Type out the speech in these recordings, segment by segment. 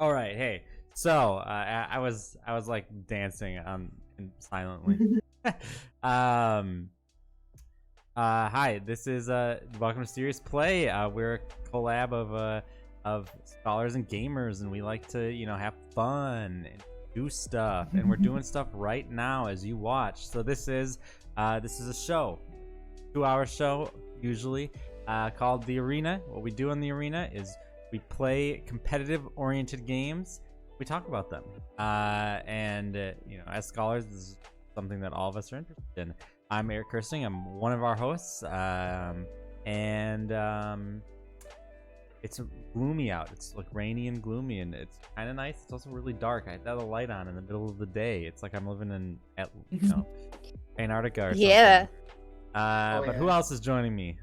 All right, hey. So I was like dancing silently. um. Hi. This is welcome to Serious Play. We're a collab of scholars and gamers, and we like to have fun and do stuff, and we're doing stuff right now as you watch. So this is a show, 2-hour show usually, called The Arena. What we do in The Arena is we play competitive oriented games. We talk about them, and as scholars, this is something that all of us are interested in. I'm Eric Kirsting. I'm one of our hosts, and it's gloomy out. It's like rainy and gloomy, and it's kind of nice. It's also really dark. I had a light on in the middle of the day. It's like I'm living in Antarctica or Yeah. something. But who else is joining me?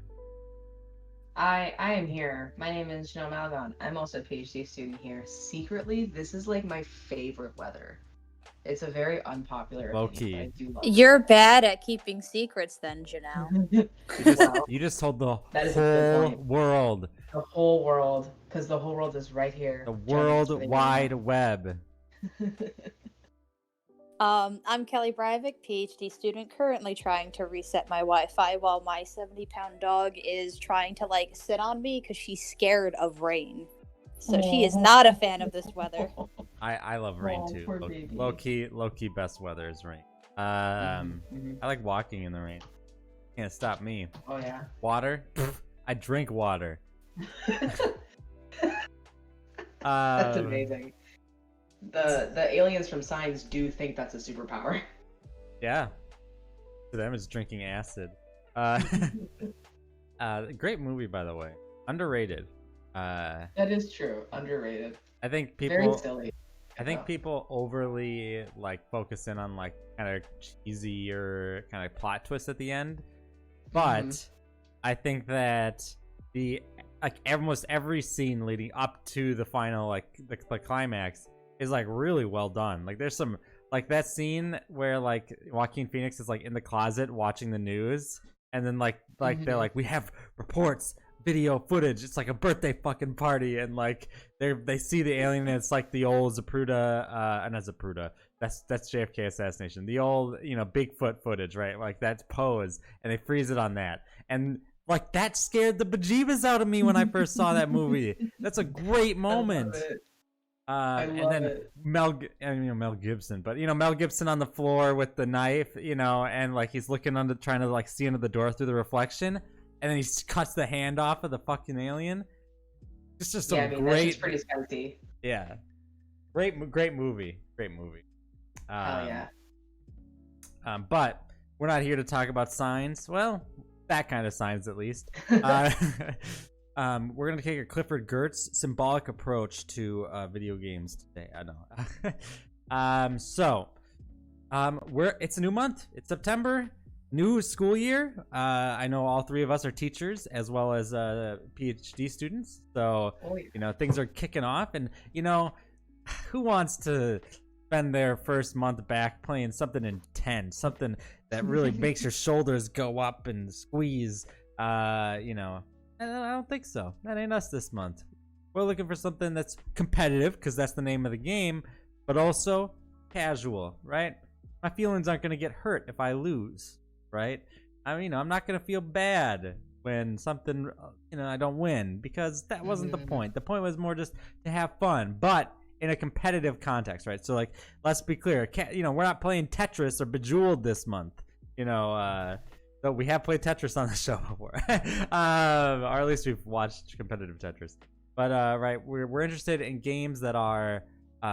I am here. My name is Janelle Malgon. I'm also a PhD student here. Secretly, this is like my favorite weather. It's a very unpopular Low opinion, key. but I do love it. You're bad at keeping secrets then, Janelle. You just told the That is a good whole point. world. The whole world, because the whole world is right here. The joining us for World the Wide arena. Web. I'm Kelly Breivik, PhD student, currently trying to reset my Wi-Fi while my 70-pound dog is trying to sit on me because she's scared of rain. So she is not a fan of this weather. I love rain too. Poor baby. Low key best weather is rain. Mhm. I like walking in the rain. Can't stop me. Oh yeah. Water? I drink water. That's amazing. The aliens from Signs do think that's a superpower. Yeah. To them, it's drinking acid. Great movie, by the way. Underrated. That is true. Underrated. I think Very people. silly. I think people overly focus in on kind of cheesy or kind of plot twist at the end, but I think that the almost every scene leading up to the final the climax is really well done. There's some that scene where Joaquin Phoenix is in the closet watching the news, and then they're like, we have reports, video footage. It's like a birthday fucking party, and they see the alien, and it's the old Zapruder, not Zapruder. That's JFK assassination. The old Bigfoot footage, right? That's pose, and they freeze it on that, and that scared the bejeebus out of me when I first saw that movie. That's a great moment. And then it. Mel Gibson, but Mel Gibson on the floor with the knife, and he's looking under, trying to see into the door through the reflection. And then he cuts the hand off of the fucking alien. It's just That's great. just pretty spicy. Yeah, great movie. Great movie. Oh yeah. But we're not here to talk about signs. Well, that kind of signs at least. We're gonna take a Clifford Gertz symbolic approach to video games today. I know. It's a new month. It's September. New school year. I know all three of us are teachers as well as PhD students. So, things are kicking off. And, who wants to spend their first month back playing something intense, something that really makes your shoulders go up and squeeze? I don't think so. That ain't us this month. We're looking for something that's competitive, because that's the name of the game, but also casual, right? My feelings aren't going to get hurt if I lose. Right? I'm not gonna feel bad when something, I don't win, because that wasn't the point. The point was more just to have fun, but in a competitive context, right? So, let's be clear. We're not playing Tetris or Bejeweled this month. Though we have played Tetris on the show before, or at least we've watched competitive Tetris. But right, we're interested in games that are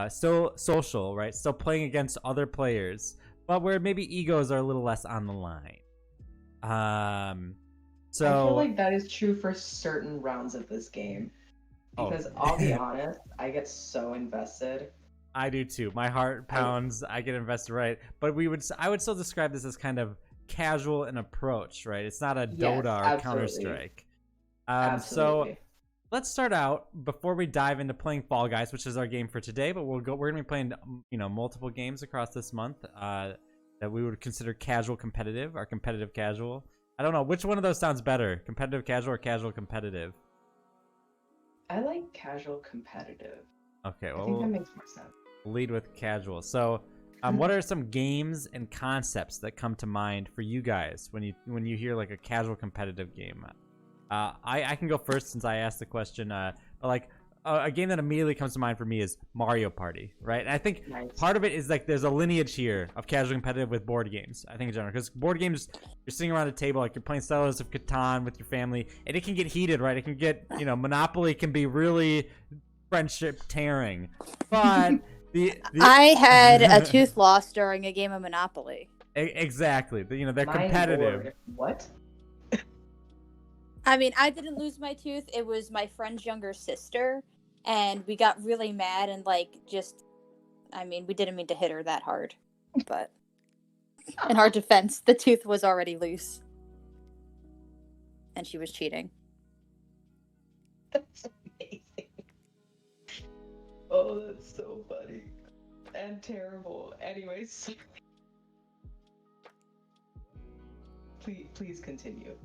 still social, right? Still playing against other players, but where maybe egos are a little less on the line. So I feel like that is true for certain rounds of this game. Because I'll be honest, I get so invested. I do too. My heart pounds. I get invested, right? But I would still describe this as kind of casual in approach, right? It's not a Dota or Counter-Strike. So let's start out before we dive into playing Fall Guys, which is our game for today. But we're gonna be playing multiple games across this month that we would consider casual competitive or competitive casual. I don't know which one of those sounds better, competitive casual or casual competitive. I like casual competitive. Okay, I think that makes more sense. Lead with casual. So, what are some games and concepts that come to mind for you guys when you hear like a casual competitive game? I can go first since I asked the question. A game that immediately comes to mind for me is Mario Party, right? And I think part of it is like there's a lineage here of casual competitive with board games. I think in general, because board games, you're sitting around a table, like you're playing Settlers of Catan with your family, and it can get heated, right? It can get, Monopoly can be really friendship tearing, but I had a tooth lost during a game of Monopoly. Exactly. They're My competitive. Lord. What? I mean, I didn't lose my tooth. It was my friend's younger sister, and we got really mad and we didn't mean to hit her that hard, but in our defense, the tooth was already loose, and she was cheating. That's amazing. Oh, that's so funny and terrible. Anyways, please continue.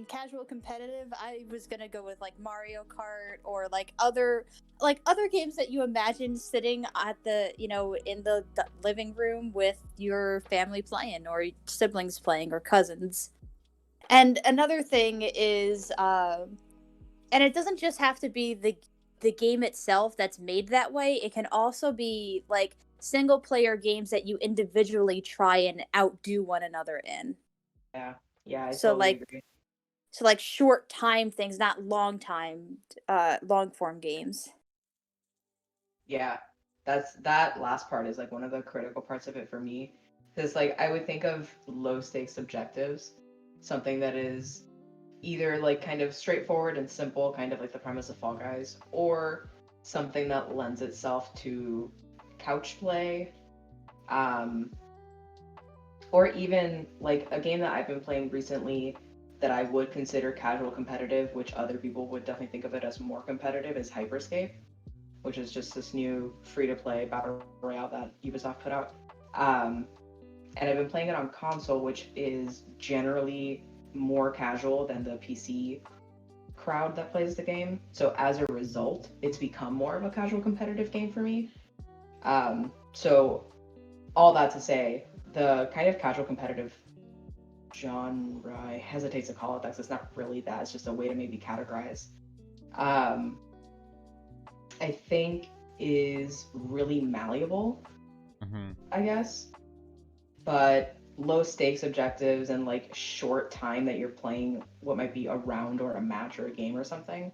Casual competitive, I was gonna go with like Mario Kart or like other games that you imagine sitting at the in the living room with your family playing or siblings playing or cousins. And another thing is and it doesn't just have to be the game itself that's made that way. It can also be like single player games that you individually try and outdo one another in. Yeah, I totally agree. So like short time things, not long form games. Yeah, that last part is like one of the critical parts of it for me. Because like I would think of low stakes objectives, something that is either like kind of straightforward and simple, kind of like the premise of Fall Guys, or something that lends itself to couch play, or even like a game that I've been playing recently that I would consider casual competitive, which other people would definitely think of it as more competitive, is Hyperscape, which is just this new free-to-play battle royale that Ubisoft put out. And I've been playing it on console, which is generally more casual than the PC crowd that plays the game. So as a result, it's become more of a casual competitive game for me. So all that to say, the kind of casual competitive genre, I hesitate to call it that because it's not really that, it's just a way to maybe categorize, I think is really malleable, I guess. But low stakes objectives and like short time that you're playing what might be a round or a match or a game or something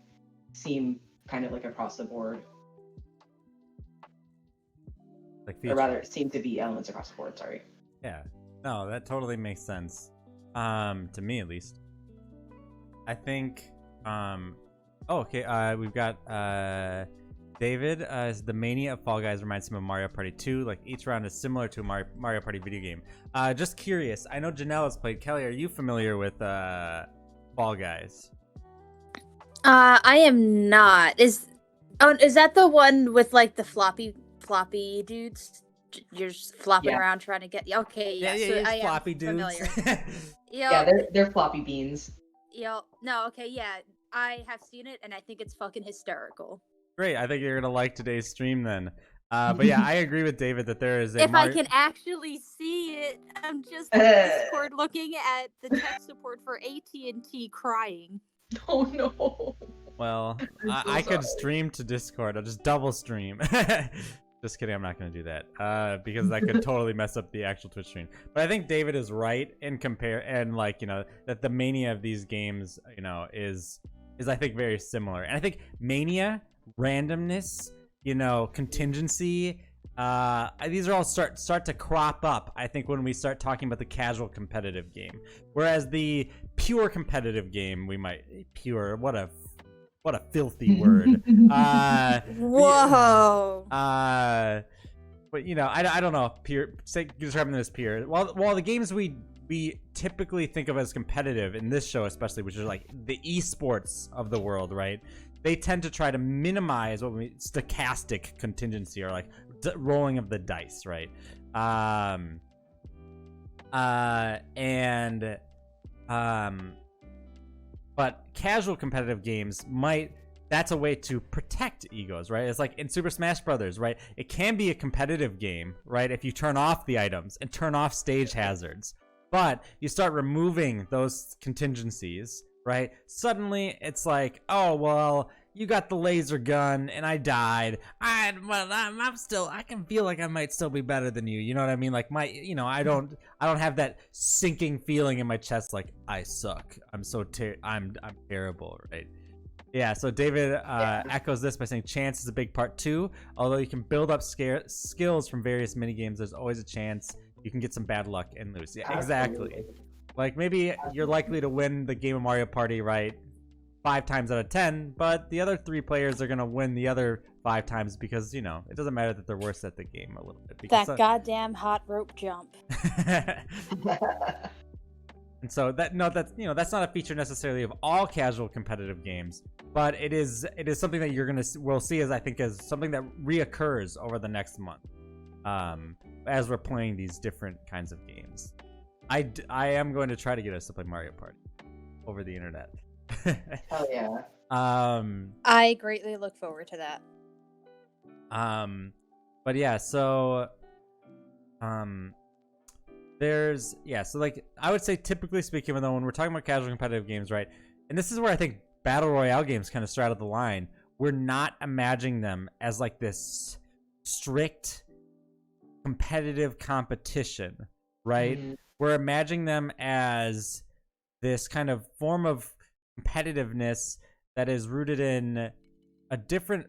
seem kind of like across the board. Or rather, seem to be elements across the board, sorry. Yeah. No, that totally makes sense. To me at least. I think we've got David the mania of Fall Guys reminds him of Mario Party 2. Like each round is similar to a Mario Party video game. Just curious, I know Janelle has played. Kelly, are you familiar with Fall Guys? I am not. Is that the one with like the floppy dudes? You're just flopping around trying to get. Okay, yeah. Yeah, so floppy dudes. Familiar. Yeah, they're floppy beans. No, okay, yeah. I have seen it, and I think it's fucking hysterical. Great, I think you're gonna like today's stream then. But yeah, I agree with David that there is a. If I can actually see it, I'm just on Discord looking at the tech support for AT&T crying. Oh no. Well, I could stream to Discord. I'll just double stream. Just kidding, I'm not going to do that because that could totally mess up the actual Twitch stream. But I think David is right in that the mania of these games, is I think very similar. And I think mania, randomness, contingency, these are all start to crop up, I think, when we start talking about the casual competitive game. Whereas the pure competitive game, what a filthy word. Whoa. But I don't know. Describing them as pure. While the games we typically think of as competitive in this show, especially, which are like the esports of the world, right? They tend to try to minimize stochastic contingency, or like rolling of the dice, right? But casual competitive games that's a way to protect egos, right? It's like in Super Smash Brothers, right? It can be a competitive game, right? If you turn off the items and turn off stage hazards, but you start removing those contingencies, right? Suddenly it's like, oh, well, you got the laser gun and I died. I can feel like I might still be better than you. You know what I mean? Like I don't have that sinking feeling in my chest like I suck. I'm terrible, right? Yeah, so David echoes this by saying chance is a big part too. Although you can build up skills from various mini games, there's always a chance you can get some bad luck and lose. Yeah, exactly. Like maybe you're likely to win the game of Mario Party, right? 5 times out of 10, but the other 3 players are gonna win the other 5 times because it doesn't matter that they're worse at the game a little bit. That goddamn hot rope jump. And so that's not a feature necessarily of all casual competitive games, but it is something that we'll see as something that reoccurs over the next month, as we're playing these different kinds of games. I am going to try to get us to play Mario Party over the internet. Hell yeah. I greatly look forward to that. But yeah, so so like I would say typically speaking, though, when we're talking about casual competitive games, right? And this is where I think battle royale games kind of straddle the line. We're not imagining them as like this strict competitive competition, right? Mm-hmm. We're imagining them as this kind of form of competitiveness that is rooted in a different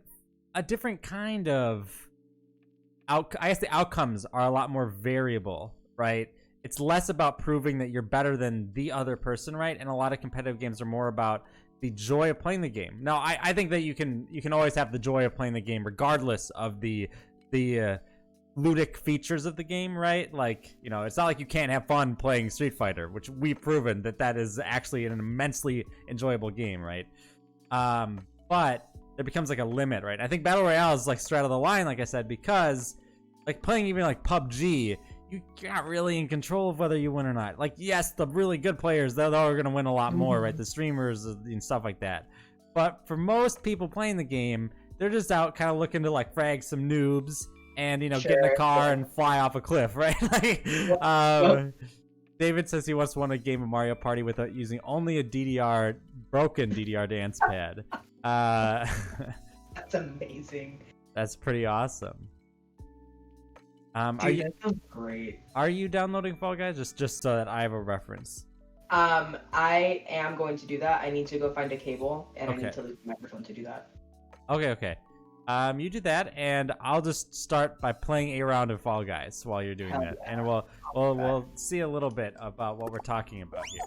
kind of I guess the outcomes are a lot more variable, right? It's less about proving that you're better than the other person, right? And a lot of competitive games are more about the joy of playing the game. Now, I think that you can always have the joy of playing the game regardless of the ludic features of the game, right? Like, it's not like you can't have fun playing Street Fighter, which we've proven that is actually an immensely enjoyable game, right? But there becomes like a limit, right? I think Battle Royale is like straddle the line, like I said, because like playing even like PUBG, you're not really in control of whether you win or not. Like, yes, the really good players, they're going to win a lot more, right? The streamers and stuff like that. But for most people playing the game, they're just out kind of looking to like frag some noobs and, get in a car and fly off a cliff, right? Like, David says he once won a game of Mario Party without using only a broken DDR dance pad. That's amazing. That's pretty awesome. Dude, that sounds great. Are you downloading Fall Guys? Just so that I have a reference. I am going to do that. I need to go find a cable, and okay. I need to leave my microphone to do that. Okay. You do that, and I'll just start by playing a round of Fall Guys while you're doing that, yeah. And we'll see a little bit about what we're talking about here.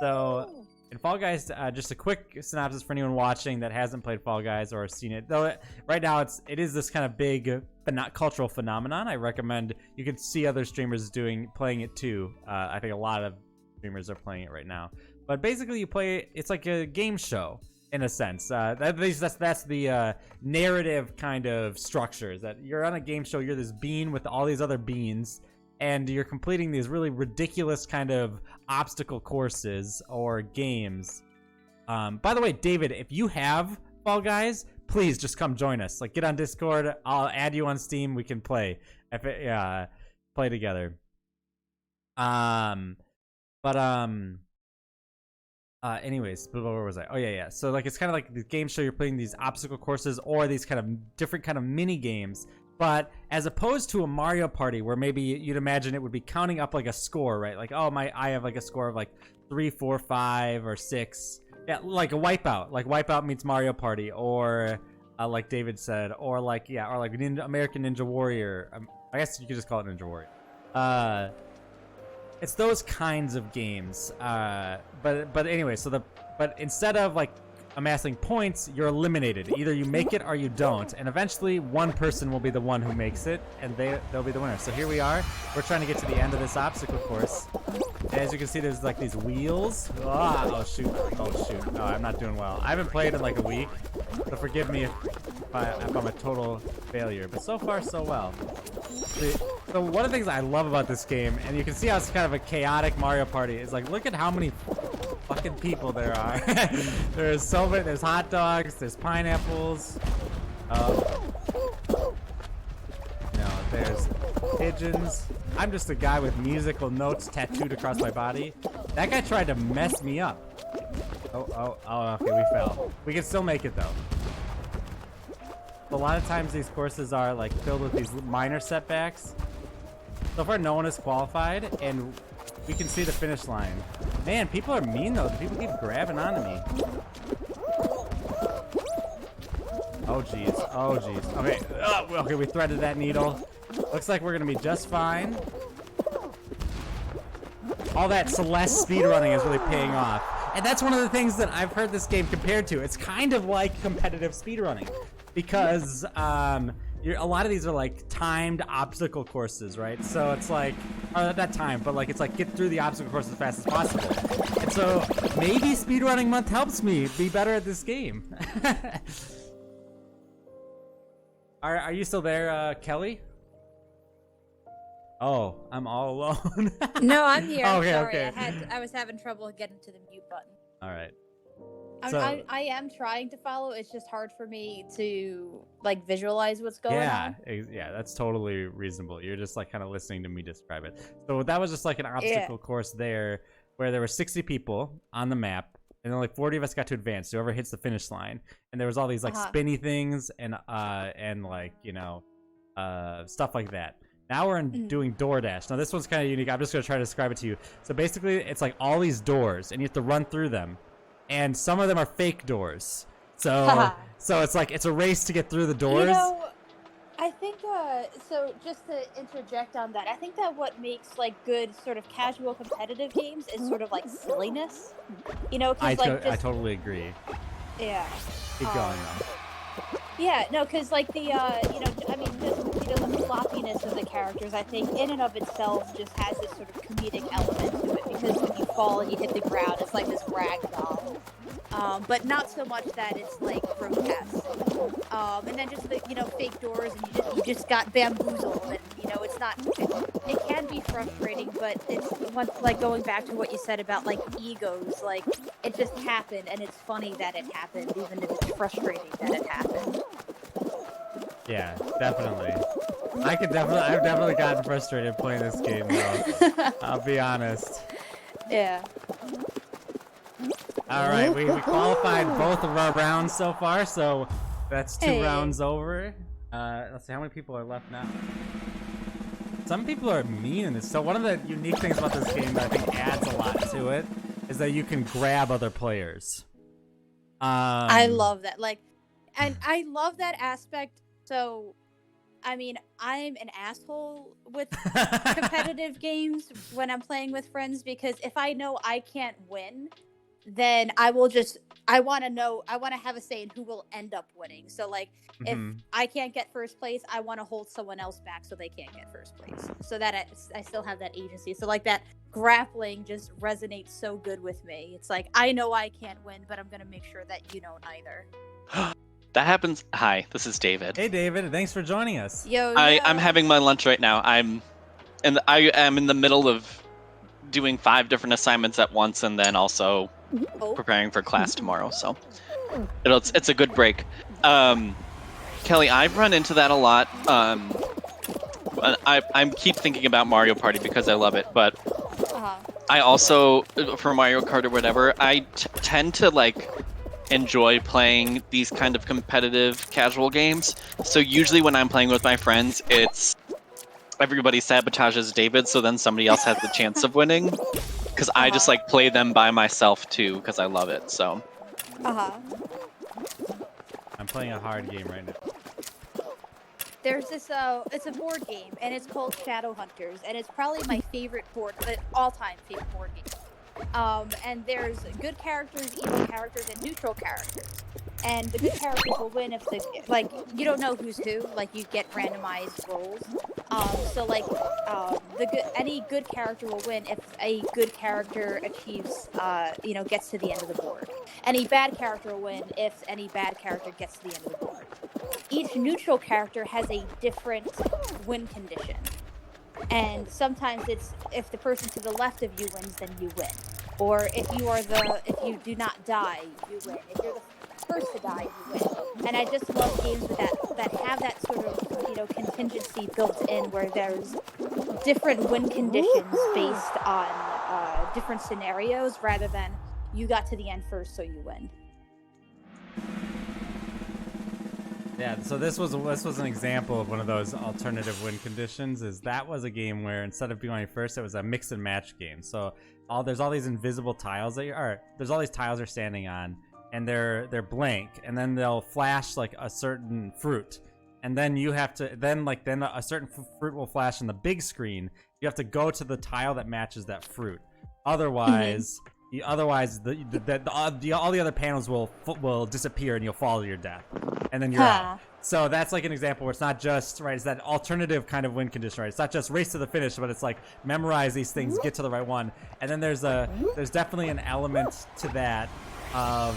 So, in Fall Guys, just a quick synopsis for anyone watching that hasn't played Fall Guys or seen it. Though right now it is this kind of big cultural phenomenon. I recommend you can see other streamers playing it too. I think a lot of streamers are playing it right now. But basically, you play it. It's like a game show in a sense. That's the narrative kind of structures. That you're on a game show. You're this bean with all these other beans, and you're completing these really ridiculous kind of obstacle courses or games. By the way, David, if you have Fall Guys, please just come join us. Like, get on Discord. I'll add you on Steam. We can play. Play together. Anyways, where was I? Oh yeah. So like, it's kind of like the game show. You're playing these obstacle courses or these kind of different kind of mini games. But as opposed to a Mario Party, where maybe you'd imagine it would be counting up like a score, right? Like, oh, I have like a score of like 3, 4, 5, or 6. Yeah, like a Wipeout. Like Wipeout meets Mario Party, or like David said, or like American Ninja Warrior. I guess you could just call it Ninja Warrior. It's those kinds of games. But anyway, but instead of like amassing points, you're eliminated. Either you make it or you don't, and eventually one person will be the one who makes it, and they'll be the winner. So here we are. We're trying to get to the end of this obstacle course. And as you can see, there's like these wheels. Oh shoot! No, I'm not doing well. I haven't played in like a week, so forgive me if I'm a total failure. But so far, so well. So one of the things I love about this game, and you can see how it's kind of a chaotic Mario Party, is like, look at how many fucking fucking people there are. There's so many. There's hot dogs. There's pineapples. There's pigeons. I'm just a guy with musical notes tattooed across my body. That guy tried to mess me up. Oh, okay, we fell. We can still make it though. A lot of times these courses are like filled with these minor setbacks. So far no one has qualified and we can see the finish line. Man, people are mean though. People keep grabbing onto me. Oh jeez, oh jeez. Okay, okay, we threaded that needle. Looks like we're gonna be just fine. All that Celeste speedrunning is really paying off. And that's one of the things that I've heard this game compared to. It's kind of like competitive speedrunning. Because a lot of these are like timed obstacle courses, right? So it's like, not timed, but like it's like get through the obstacle course as fast as possible. And so maybe speedrunning month helps me be better at this game. Are you still there, Kelly? Oh, I'm all alone. No, I'm here. Okay, Sorry, okay. I was having trouble getting to the mute button. All right. So, I am trying to follow. It's just hard for me to like visualize what's going on. Yeah, that's totally reasonable. You're just like kind of listening to me describe it. So that was just like an obstacle course there, where there were 60 people on the map, and then like 40 of us got to advance. So whoever hits the finish line, and there was all these like spinny things and like stuff like that. Now we're doing DoorDash. Now this one's kind of unique. I'm just gonna try to describe it to you. So basically, it's like all these doors, and you have to run through them. And some of them are fake doors. So it's like it's a race to get through the doors. You know, I think so just to interject on that, I think that what makes like good sort of casual competitive games is sort of like silliness. You know, cuz like I totally agree. Yeah. Keep going though. Yeah, no, because like the I mean, just the floppiness of the characters, I think in and of itself just has this sort of comedic element to it, because when you fall and you hit the ground, it's like this rag doll. But not so much that it's like grotesque. And then just the fake doors, and you just got bamboozled, and it's not. It can be frustrating, but it's like going back to what you said about like egos. Like it just happened, and it's funny that it happened, even if it's frustrating that it happened. Yeah, definitely. I've definitely gotten frustrated playing this game though. I'll be honest. Yeah. All right, we qualified both of our rounds so far, so that's 2 rounds over. Let's see how many people are left now. Some people are mean in this. So one of the unique things about this game that I think adds a lot to it is that you can grab other players. I love that. And I love that aspect. So, I mean, I'm an asshole with competitive games when I'm playing with friends, because if I know I can't win, then I want to have a say in who will end up winning. So like, if I can't get first place, I want to hold someone else back so they can't get first place, so that I still have that agency. So like that grappling just resonates so good with me. It's like, I know I can't win, but I'm going to make sure that you don't either. That happens. Hi, this is David. Hey David, thanks for joining us. I'm having my lunch right now. I am in the middle of doing 5 different assignments at once, and then also preparing for class tomorrow. So it's a good break. Kelly, I've run into that a lot. I keep thinking about Mario Party because I love it, but I also, for Mario Kart or whatever, I tend to like enjoy playing these kind of competitive casual games. So usually when I'm playing with my friends, it's everybody sabotages David, so then somebody else has the chance of winning, because I just like play them by myself too, because I love it. So I'm playing a hard game right now. There's this it's a board game, and it's called Shadowhunters, and it's probably my favorite all-time favorite board game. And there's good characters, evil characters, and neutral characters. And the good characters will win if you don't know who's who, like you get randomized rolls. So like any good character will win if a good character achieves gets to the end of the board. Any bad character will win if any bad character gets to the end of the board. Each neutral character has a different win condition. And sometimes it's if the person to the left of you wins, then you win. or if you do not die, you win. If you're the first to die, you win. And I just love games with that have that sort of contingency built in, where there's different win conditions based on different scenarios, rather than you got to the end first, so you win. Yeah, so this was an example of one of those alternative win conditions. That was a game where instead of going first, it was a mix and match game. So there's all these invisible tiles there's all these tiles you're standing on, and they're blank, and then they'll flash like a certain fruit, and then you have to then a certain fruit will flash on the big screen. You have to go to the tile that matches that fruit. Otherwise, all the other panels will disappear and you'll fall to your death, and then you're out. So that's like an example where it's not just right. It's that alternative kind of win condition, right? It's not just race to the finish, but it's like memorize these things, get to the right one, and then there's definitely an element to that of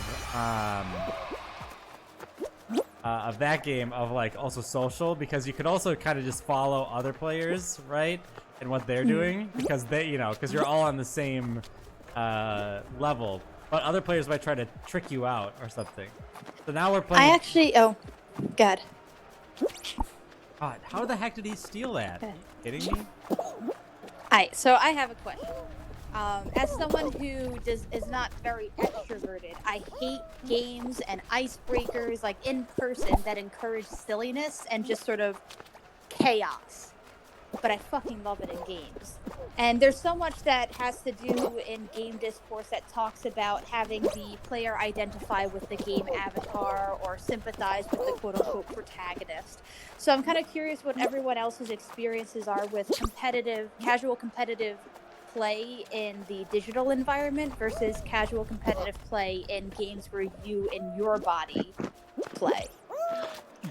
that game of like also social, because you could also kind of just follow other players, right, and what they're doing, because because you're all on the same level, but other players might try to trick you out or something. So now we're playing. God. God, how the heck did he steal that? Are you kidding me? Alright, so I have a question. As someone who is not very extroverted, I hate games and icebreakers like in person that encourage silliness and just sort of chaos. But I fucking love it in games. And there's so much that has to do in game discourse that talks about having the player identify with the game avatar or sympathize with the quote-unquote protagonist. So I'm kind of curious what everyone else's experiences are with casual competitive play in the digital environment versus casual competitive play in games where you in your body play.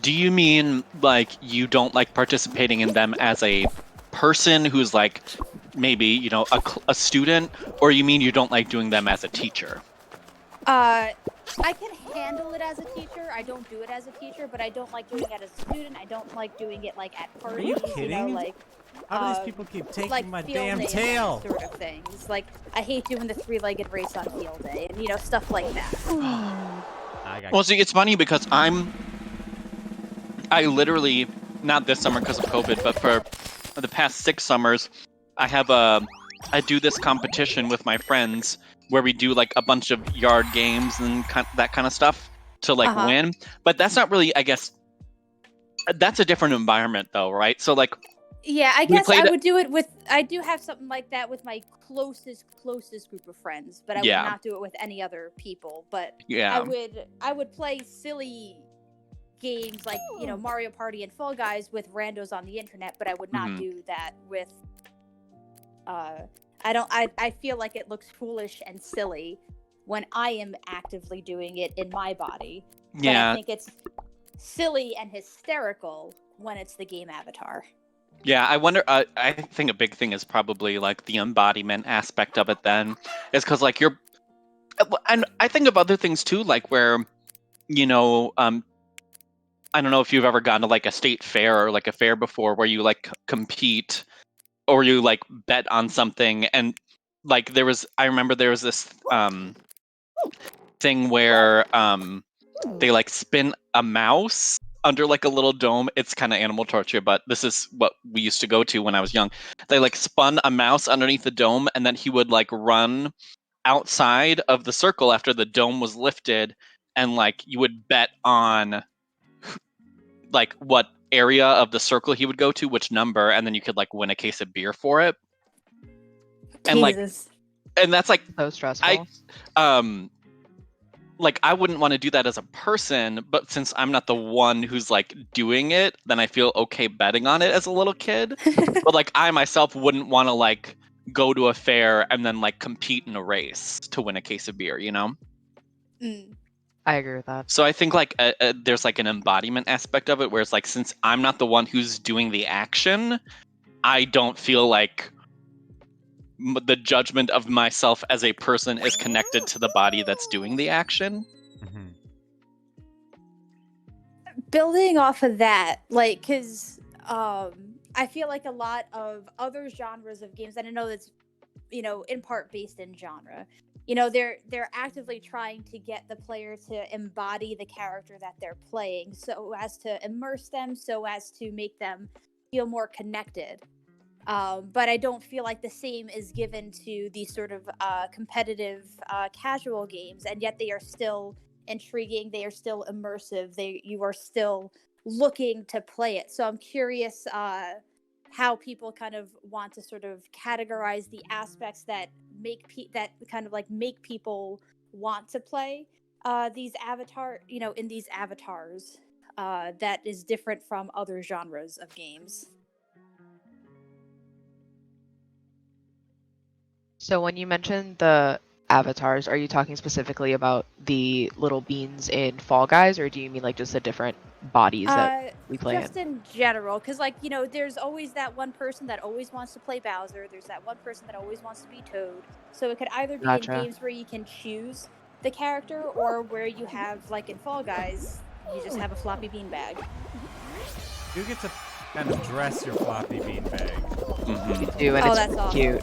Do you mean like you don't like participating in them as a person who's like maybe a student, or you mean you don't like doing them as a teacher? I can handle it as a teacher. I don't do it as a teacher, but I don't like doing it as a student. I don't like doing it like at parties. Are you kidding? How do these people keep taking like my damn tail? Sort of things. Like I hate doing the three-legged race on field day and stuff like that. Well, see, it's funny because I literally, not this summer because of COVID, but for the past 6 summers, I do this competition with my friends where we do like a bunch of yard games and that kind of stuff to win. But that's not really, I guess, that's a different environment though, right? So like, yeah, I guess I would do it with, I do have something like that with my closest group of friends, but I would not do it with any other people. But yeah, I would play silly games like Mario Party and Fall Guys with randos on the internet, but I would not do that with I feel like it looks foolish and silly when I am actively doing it in my body. But I think it's silly and hysterical when it's the game avatar. Yeah, I wonder. I think a big thing is probably like the embodiment aspect of it. Then is because like and I think of other things too, like where I don't know if you've ever gone to like a state fair or like a fair before where you like compete or you like bet on something, and like I remember there was this thing where they like spin a mouse under like a little dome. It's kind of animal torture, but this is what we used to go to when I was young. They like spun a mouse underneath the dome, and then he would like run outside of the circle after the dome was lifted, and like you would bet on like what area of the circle he would go to, which number, and then you could like win a case of beer for it. And Jesus. And that's like so stressful. I wouldn't want to do that as a person, but since I'm not the one who's like doing it, then I feel okay betting on it as a little kid. But like I myself wouldn't want to like go to a fair and then like compete in a race to win a case of beer, I agree with that. So I think like there's like an embodiment aspect of it where it's like, since I'm not the one who's doing the action, I don't feel like the judgment of myself as a person is connected to the body that's doing the action. Mm-hmm. Building off of that, like, because I feel like a lot of other genres of games, and I know that's in part based in genre. They're actively trying to get the player to embody the character that they're playing, so as to immerse them, so as to make them feel more connected. But I don't feel like the same is given to these sort of competitive casual games, and yet they are still intriguing. They are still immersive. You are still looking to play it. So I'm curious how people kind of want to sort of categorize the aspects that make people want to play these in these avatars that is different from other genres of games. So when you mentioned the avatars, are you talking specifically about the little beans in Fall Guys, or do you mean like just the different bodies that we play just in general, because there's always that one person that always wants to play Bowser, there's that one person that always wants to be Toad, so it could either be in games where you can choose the character, or where you have, like in Fall Guys, you just have a floppy beanbag. You get to kind of dress your floppy beanbag. Mm-hmm. You do, and it's that's awesome. Cute.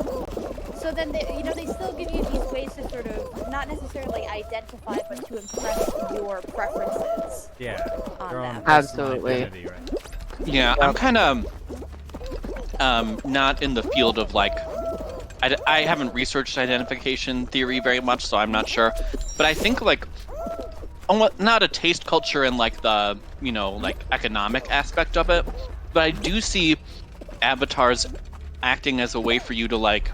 So then they still give you these ways to sort of not necessarily identify, but to impress your preferences. Yeah, absolutely. Identity, right? Yeah, I'm kind of not in the field of like. I haven't researched identification theory very much, so I'm not sure. But I think like, not a taste culture and like the like economic aspect of it, but I do see avatars acting as a way for you to like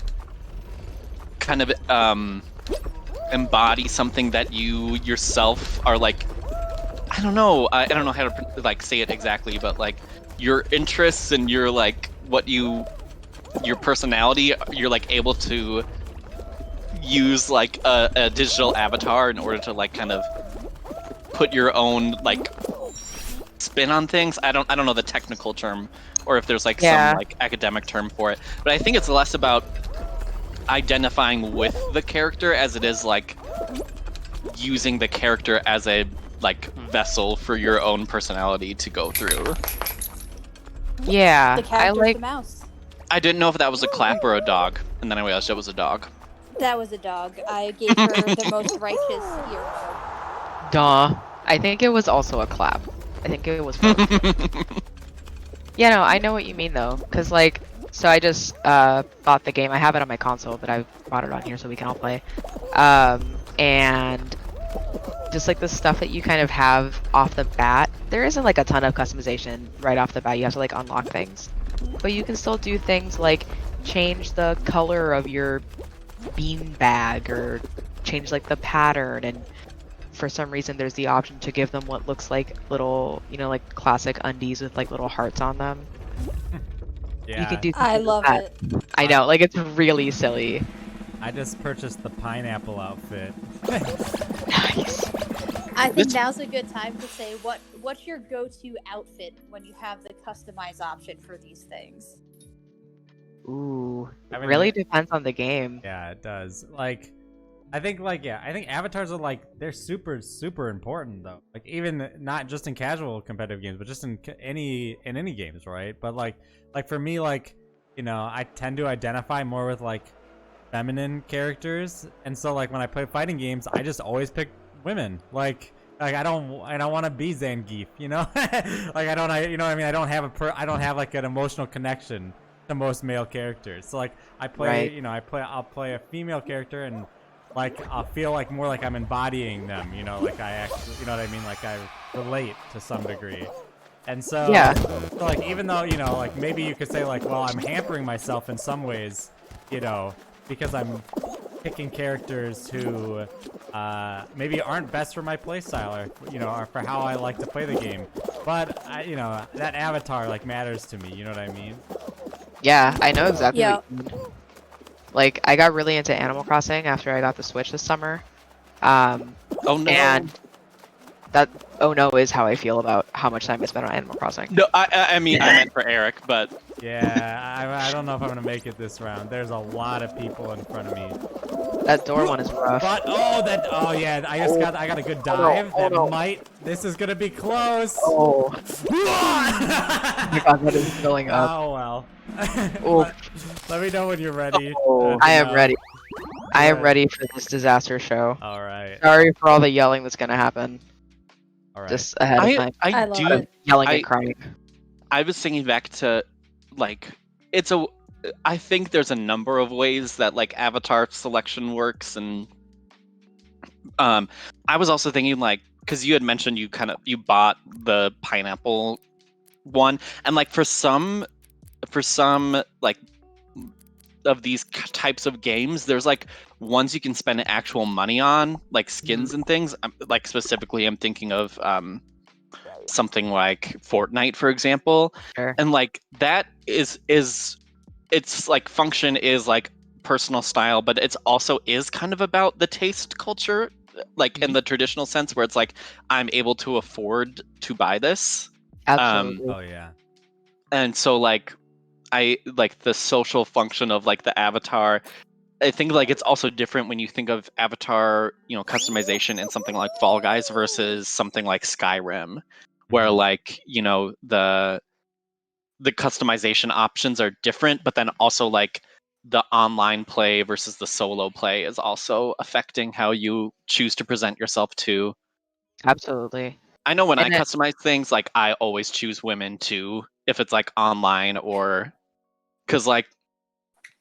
kind of embody something that you yourself are like. I don't know how to like say it exactly, but like your interests and your like your personality, you're like able to use like a digital avatar in order to like kind of put your own like spin on things. I don't know the technical term, or if there's like some like academic term for it, but I think it's less about identifying with the character as it is like using the character as a like vessel for your own personality to go through. Yeah, the character's the mouse. I didn't know if that was a clap or a dog, and then I realized it was a dog. That was a dog. I gave her the most righteous ear. Duh. I think it was also a clap. I think it was both. Yeah, no, I know what you mean though, because like, so I just bought the game. I have it on my console, but I brought it on here so we can all play. And just like the stuff that you kind of have off the bat, there isn't like a ton of customization right off the bat. You have to like unlock things, but you can still do things like change the color of your bean bag or change like the pattern, and for some reason there's the option to give them what looks like little, like classic undies with like little hearts on them. Yeah, you can do I love it. I know, like it's really silly. I just purchased the pineapple outfit. Nice. I think now's a good time to say what's your go-to outfit when you have the customize option for these things. Ooh, it really depends on the game. Yeah, it does. Like, I think avatars are like, they're super, super important though. Like, even not just in casual competitive games, but just in any games, right? But like for me, like, I tend to identify more with like feminine characters, and so like when I play fighting games, I just always pick women. Like I don't want to be Zangief, like I don't have like an emotional connection to most male characters. So like I'll play a female character, and like I'll feel like more like I'm embodying them, like I actually, what I mean, like I relate to some degree. And so, so like even though, like maybe you could say like, well, I'm hampering myself in some ways, because I'm picking characters who maybe aren't best for my playstyle, or for how I like to play the game. But that avatar like matters to me. You know what I mean? Yeah, I know exactly. What you mean. Like, I got really into Animal Crossing after I got the Switch this summer. Oh no. And that oh no is how I feel about how much time I spent on Animal Crossing. No, I mean I meant for Eric, but Yeah, I don't know if I'm gonna make it this round. There's a lot of people in front of me. That door one is rough. But oh yeah, I got a good dive. This is gonna be close. Oh. Oh my god, that is filling up. Oh well. Oh. Let me know when you're ready. I am ready. I am ready for this disaster show. All right. Sorry for all the yelling that's gonna happen. All right. Just ahead of time. I love it. Yelling and crying. I was thinking back to, like, I think there's a number of ways that like avatar selection works, and I was also thinking like, because you had mentioned you bought the pineapple one, and like for some like of these types of games, there's like ones you can spend actual money on, like skins and things. Like specifically, I'm thinking of something like Fortnite, for example. Sure. And like that is its like function is like personal style, but it's also is kind of about the taste culture, like in the traditional sense, where it's like I'm able to afford to buy this. Absolutely. Oh yeah. And so like I like the social function of like the avatar. I think like it's also different when you think of avatar, customization in something like Fall Guys versus something like Skyrim, where like, the customization options are different, but then also like the online play versus the solo play is also affecting how you choose to present yourself too. Absolutely. I know when And I customize things, like I always choose women too, if it's like online, or because like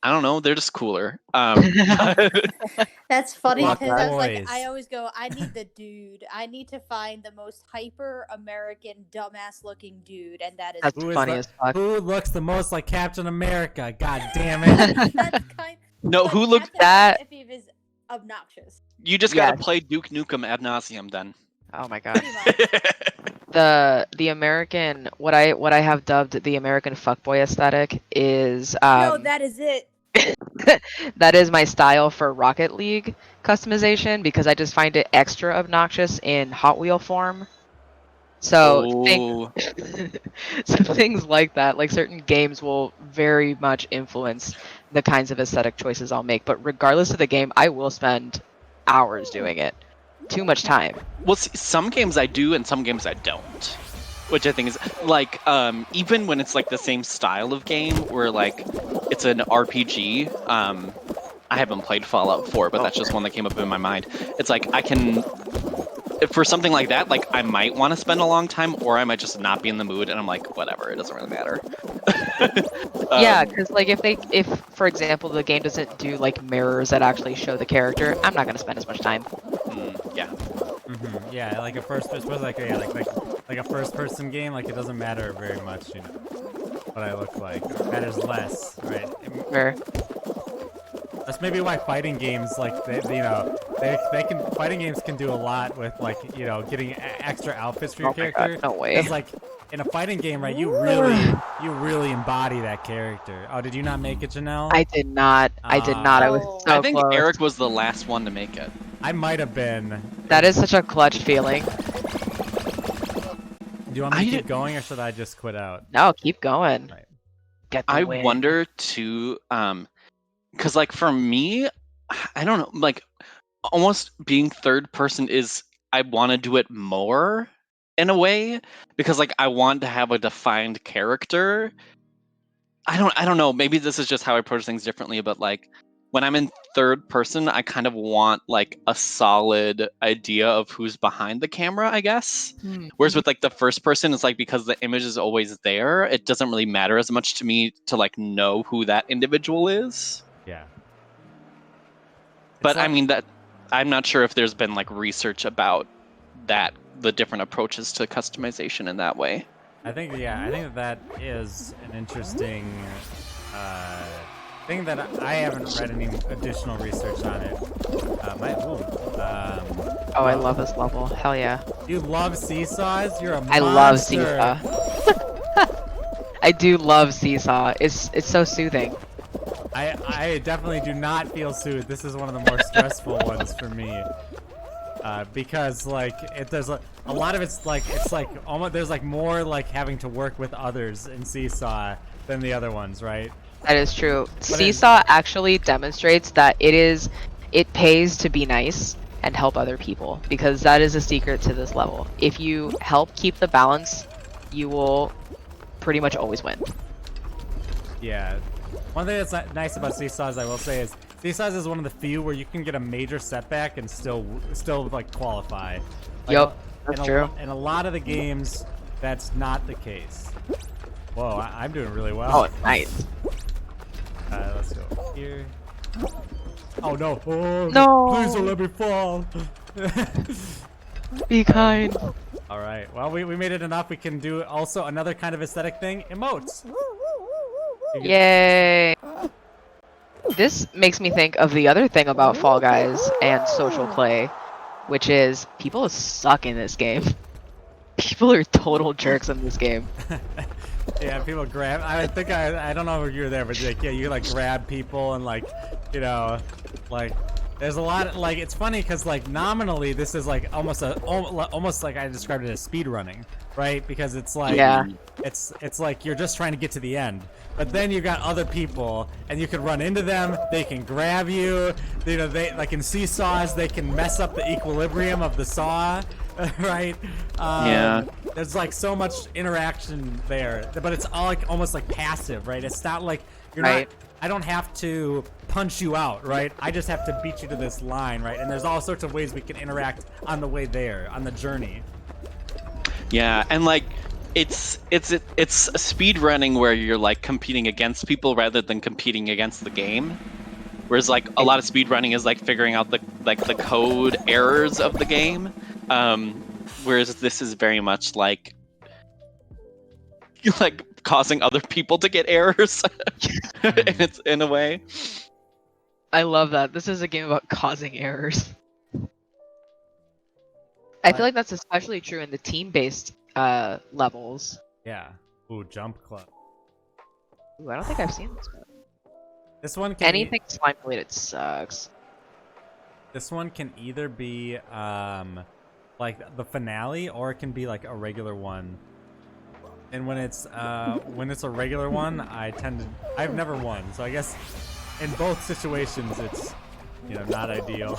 I don't know, they're just cooler. That's funny Fuck because I was boys. like, I always go, I need the dude. I need to find the most hyper American dumbass looking dude, and that is That's funny as fuck. Who looks the most like Captain America? God damn it. that's kind. No, but who looks Captain that- If he is obnoxious. You just gotta play Duke Nukem ad nauseum then. Oh my god. Pretty much. The American, what I have dubbed the American fuckboy aesthetic is No, that is it. that is my style for Rocket League customization, because I just find it extra obnoxious in Hot Wheel form. So things like that, like certain games will very much influence the kinds of aesthetic choices I'll make. But regardless of the game, I will spend hours doing it. Too much time. Well, see, some games I do and some games I don't, which I think is like even when it's like the same style of game where like it's an RPG. I haven't played Fallout 4, but that's just one that came up in my mind. It's like I can, for something like that, like I might want to spend a long time, or I might just not be in the mood, and I'm like, whatever, it doesn't really matter. Yeah, because like if for example the game doesn't do like mirrors that actually show the character, I'm not gonna spend as much time. Yeah. Yeah, like a first person, like a first person game, like it doesn't matter very much, what I look like. It matters less, right? Sure. That's maybe why fighting games, like fighting games can do a lot with like getting extra outfits for your character. God, no way. Because like in a fighting game, right, you really embody that character. Oh, did you not make it, Janelle? I did not. I was so I think close. Eric was the last one to make it. I might have been. That is such a clutch feeling. Do you want me to keep going, or should I just quit out? No, keep going. Right. Get the I win. wonder too, because like for me, I don't know, like almost being third person is I want to do it more in a way, because like I want to have a defined character. I don't know, maybe this is just how I approach things differently, but like when I'm in third person, I kind of want like a solid idea of who's behind the camera, I guess. Whereas with like the first person, it's like because the image is always there, it doesn't really matter as much to me to like know who that individual is. Yeah. But I mean that I'm not sure if there's been like research about that, the different approaches to customization in that way. I think that is an interesting thing that I haven't read any additional research on it. I love this level. Hell yeah. You love seesaws? You're a monster. I love seesaw. I do love seesaw. It's so soothing. I definitely do not feel soothed. This is one of the more stressful ones for me. Because like there's a lot of it's like almost there's like more like having to work with others in Seesaw than the other ones, right? That is true. Seesaw actually demonstrates that it pays to be nice and help other people, because that is a secret to this level. If you help keep the balance, you will pretty much always win. Yeah. One thing that's nice about Seesaws, I will say, is Seesaws is one of the few where you can get a major setback and still like qualify. Like, Yep, that's true. In a lot of the games, that's not the case. Whoa, I'm doing really well. Oh, nice. Let's go here. Oh no! Oh, No! Please don't let me fall. Be kind. All right. Well, we made it enough. We can do also another kind of aesthetic thing: emotes. Yay! This makes me think of the other thing about Fall Guys and social play, which is people suck in this game. People are total jerks in this game. Yeah, people grab. I think I don't know if you were there, but like, yeah, you like grab people and like, you know, like there's a lot of, like, it's funny because like nominally this is like almost like I described it as speed running, right? Because it's like, yeah, it's like you're just trying to get to the end, but then you got other people and you can run into them. They can grab you. You know, they like in seesaws they can mess up the equilibrium of the saw. Right? Yeah. There's like so much interaction there, but it's all like almost like passive, right? It's not like you're right. not. I don't have to punch you out, right? I just have to beat you to this line, right? And there's all sorts of ways we can interact on the way there, on the journey. Yeah, and like it's speed running where you're like competing against people rather than competing against the game. Whereas like a lot of speed running is like figuring out the code errors of the game. Whereas this is very much like causing other people to get errors it's in a way. I love that. This is a game about causing errors. I feel like that's especially true in the team-based levels. Yeah. Ooh, Jump Club. Ooh, I don't think I've seen this one. This one can Anything slime related sucks. This one can either be like the finale, or it can be like a regular one. And when it's a regular one, I've never won, so I guess in both situations it's, you know, not ideal.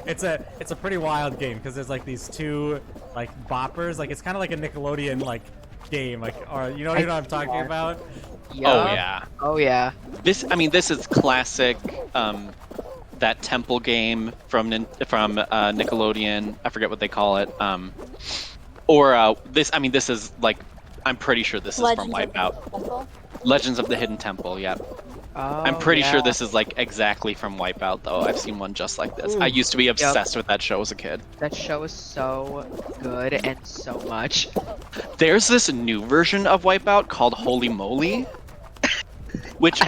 It's a pretty wild game because there's like these two like boppers, like it's kind of like a Nickelodeon like game, like, or you know what I'm talking about? Yep. Oh yeah. Oh yeah. This is classic. That temple game from Nickelodeon. I forget what they call it. This is like, I'm pretty sure this is from Wipeout. Legends of the Hidden Temple. Yeah. Oh, I'm pretty sure this is like exactly from Wipeout, though. I've seen one just like this. Ooh. I used to be obsessed with that show as a kid. That show is so good and so much. There's this new version of Wipeout called Holy Moly, which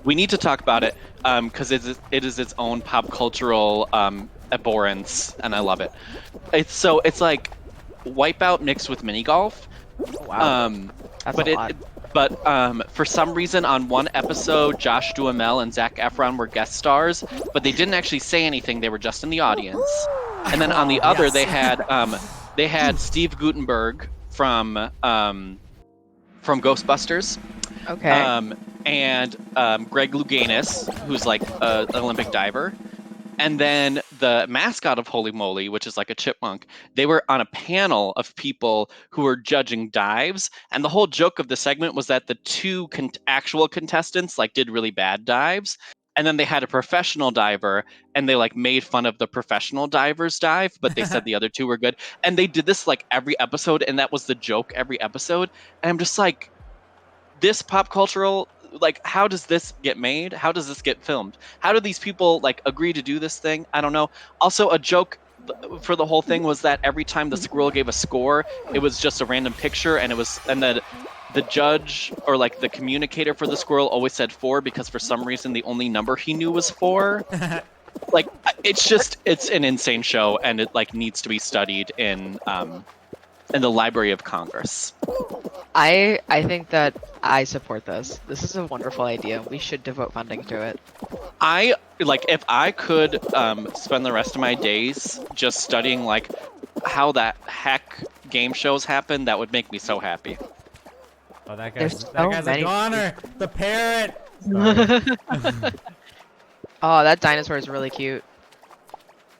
we need to talk about it because it is its own pop cultural abhorrence, and I love it. It's like Wipeout mixed with mini golf. Wow. That's a lot. But for some reason, on one episode, Josh Duhamel and Zac Efron were guest stars, but they didn't actually say anything. They were just in the audience. And then on the other, they had Steve Guttenberg from Ghostbusters. Okay. And Greg Louganis, who's like an Olympic diver. And then the mascot of Holy Moly, which is like a chipmunk, they were on a panel of people who were judging dives. And the whole joke of the segment was that the two actual contestants like did really bad dives. And then they had a professional diver, and they like made fun of the professional diver's dive, but they said the other two were good. And they did this like every episode, and that was the joke every episode. And I'm just like, this pop cultural, like, how does this get made? How does this get filmed? How do these people like agree to do this thing? I don't know. Also, a joke for the whole thing was that every time the squirrel gave a score, it was just a random picture, and then the judge or like the communicator for the squirrel always said 4 because for some reason the only number he knew was 4. Like, it's an insane show, and it like needs to be studied in the Library of Congress. I think that I support this. This is a wonderful idea. We should devote funding to it. If I could spend the rest of my days just studying like how that heck game shows happen, that would make me so happy. Oh, that There's guy's so a many goner. The parrot. Sorry. Oh, that dinosaur is really cute.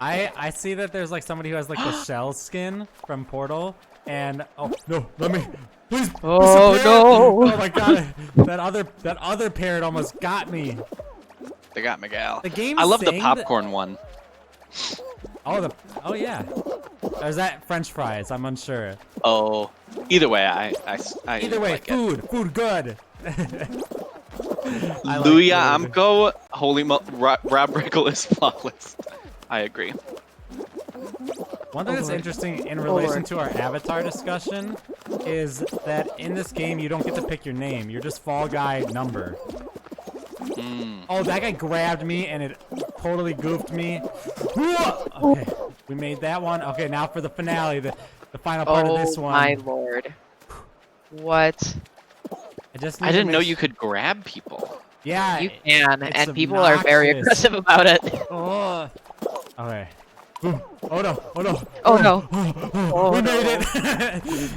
I see that there's like somebody who has like the shell skin from Portal, and oh no, let me please. Oh no! Oh my god, that other parrot almost got me. They got Miguel. The game. I love the saying popcorn one. Oh yeah. Or is that French fries? I'm unsure. Oh, either way, I Either way, like food good. Luya Amco, holy Rob Riggle is flawless. I agree. One thing that's interesting in relation to our avatar discussion is that in this game you don't get to pick your name. You're just Fall Guy number. Oh, that guy grabbed me and it totally goofed me. Okay, we made that one. Okay, now for the finale, the final part of this one. Oh my lord. What? I didn't know you could grab people. Yeah, You can, it's and people are very obnoxious. aggressive about it. Oh. Okay. Oh no! Oh no! Oh no! We made it!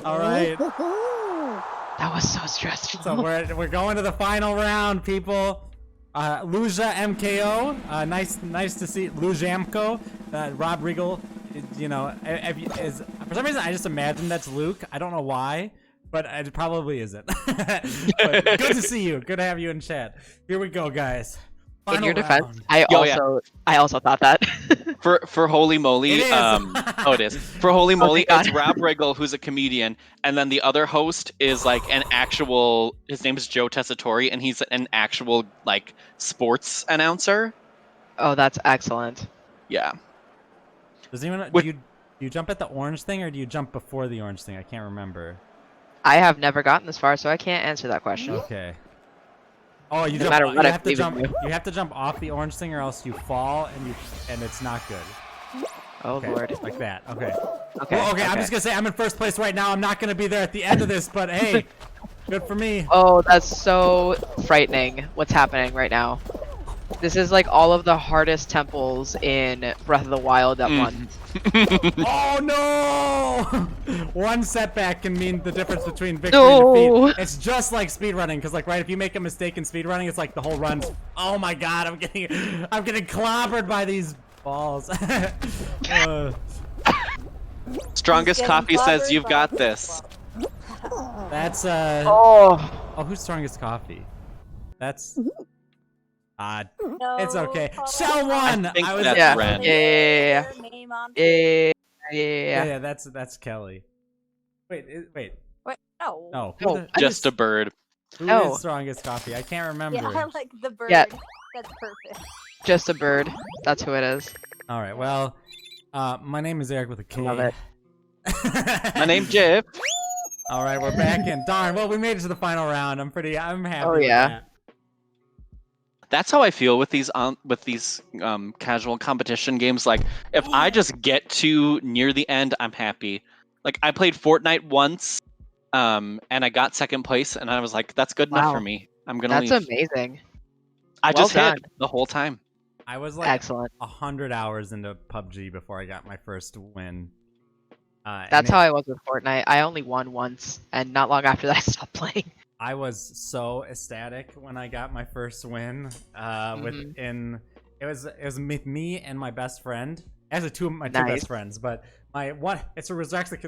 All right. That was so stressful. So we're going to the final round, people. Luja MKO. Nice to see Lujamko. Rob Riggle. You know, for some reason I just imagine that's Luke. I don't know why, but it probably isn't. But good to see you. Good to have you in chat. Here we go, guys. In your Final defense, round. I also thought that. For holy moly, It is. oh it is. For holy moly, God. it's Rob Riggle who's a comedian, and then the other host is like an actual. His name is Joe Tessitore, and he's an actual like sports announcer. Oh, that's excellent. Yeah. Does anyone? Do you jump at the orange thing or do you jump before the orange thing? I can't remember. I have never gotten this far, so I can't answer that question. Okay. Oh, you No jump. matter You what I have to believe in jump. you. You have to jump off the orange thing, or else you fall and it's not good. Oh Okay, lord. like that. Okay. Okay. Well, okay. I'm just gonna say I'm in first place right now. I'm not gonna be there at the end of this, but hey, good for me. Oh, that's so frightening. What's happening right now? This is like all of the hardest temples in Breath of the Wild at once. Oh no! One setback can mean the difference between victory No. and defeat. It's just like speedrunning, because like right, if you make a mistake in speedrunning, it's like the whole run's. Oh my god, I'm getting clobbered by these balls. Strongest Getting coffee says clobbered you've by got this this. That's Oh. Oh, who's strongest coffee? That's No, it's okay. hold Shell on. won. I think was that's Yeah. Ren. Yeah. Their name on Yeah. yeah. That's Kelly. Wait. Wait, no. No. No, Just a bird. Who No. is strongest coffee? I can't remember. Yeah, I like the bird. Yeah. That's perfect. Just a bird. That's who it is. All right. Well, my name is Eric with a K. Love it. My name's Jeff. All right, we're back in. Darn. Well, we made it to the final round. I'm happy. Oh, with yeah. that. That's how I feel with these casual competition games. Like, if I just get to near the end, I'm happy. Like, I played Fortnite once, and I got second place, and I was like, that's good enough Wow. for me. I'm gonna That's leave. amazing. I well just done. hit the whole time. I was like Excellent. 100 hours into PUBG before I got my first win. That's how I was with Fortnite. I only won once, and not long after that, I stopped playing. I was so ecstatic when I got my first win. Within it was with me and my best friend. Actually, two Nice. best friends, but this is actually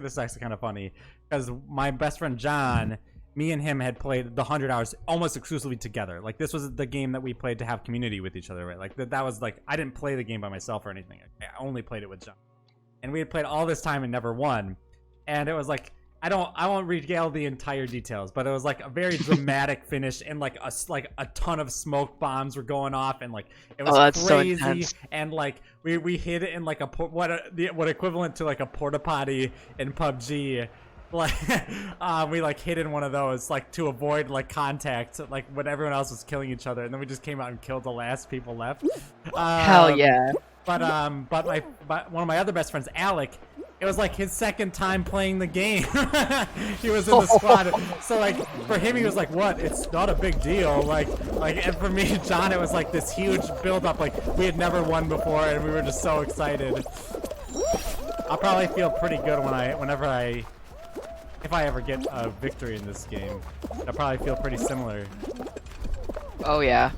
kind of funny because my best friend John, me and him had played the 100 hours almost exclusively together. Like this was the game that we played to have community with each other, right? Like that was like I didn't play the game by myself or anything. I only played it with John, and we had played all this time and never won. And it was like I won't regale the entire details, but it was like a very dramatic finish, and like a ton of smoke bombs were going off, and like it was that's so crazy. intense. And like we hid it in like what equivalent to like a porta potty in PUBG. Like we like hid in one of those like to avoid like contact, like when everyone else was killing each other, and then we just came out and killed the last people left. Hell yeah. But one of my other best friends, Alec, it was like his second time playing the game. He was in the squad, so like for him he was like, "What? It's not a big deal." Like, and for me, John, it was like this huge build up. Like we had never won before, and we were just so excited. I'll probably feel pretty good whenever I if I ever get a victory in this game, I'll probably feel pretty similar. Oh yeah.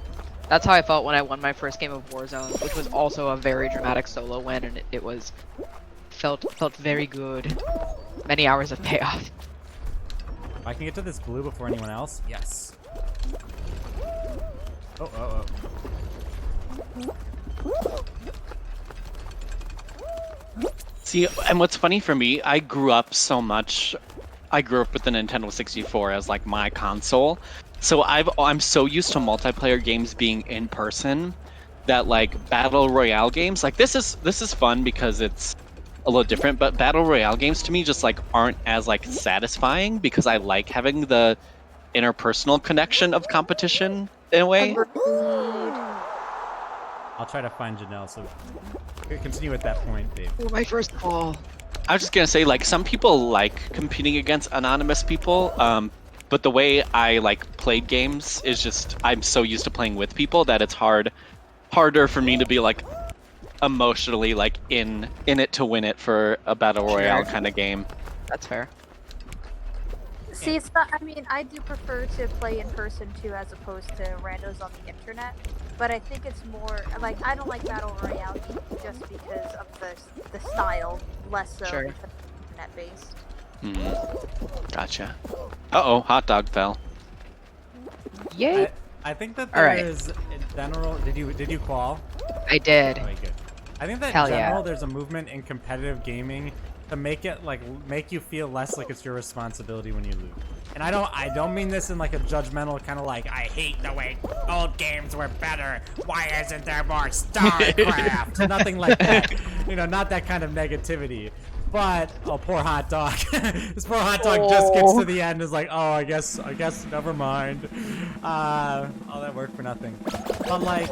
That's how I felt when I won my first game of Warzone, which was also a very dramatic solo win, and it was felt very good. Many hours of payoff. If I can get to this blue before anyone else, yes. Oh. See, and what's funny for me, I grew up with the Nintendo 64 as like my console. So I'm so used to multiplayer games being in person that like battle royale games, like this is fun because it's a little different, but battle royale games to me just like aren't as like satisfying because I like having the interpersonal connection of competition in a way. I'll try to find Janelle, so continue at that point, Dave. Oh, my first call. I was just gonna say, like, some people like competing against anonymous people, but the way I like played games is just I'm so used to playing with people that it's harder for me to be like emotionally like in it to win it for a battle royale kind of game. That's fair. See, it's not. I mean, I do prefer to play in person too, as opposed to randos on the internet. But I think it's more like I don't like battle royale just because of the style, less so Sure. because it's internet based. Gotcha. Uh-oh, hot dog fell. Yay! I think that All there right. is in general. Did you qual? I did. Okay, good. I think that Hell in general yeah. there's a movement in competitive gaming to make it like make you feel less like it's your responsibility when you lose. And I don't mean this in like a judgmental kind of like I hate the way old games were better. Why isn't there more StarCraft? Nothing like that. You know, not that kind of negativity. But oh, poor hot dog. This poor hot dog just gets to the end and is like, oh, I guess never mind. All that work for nothing. But like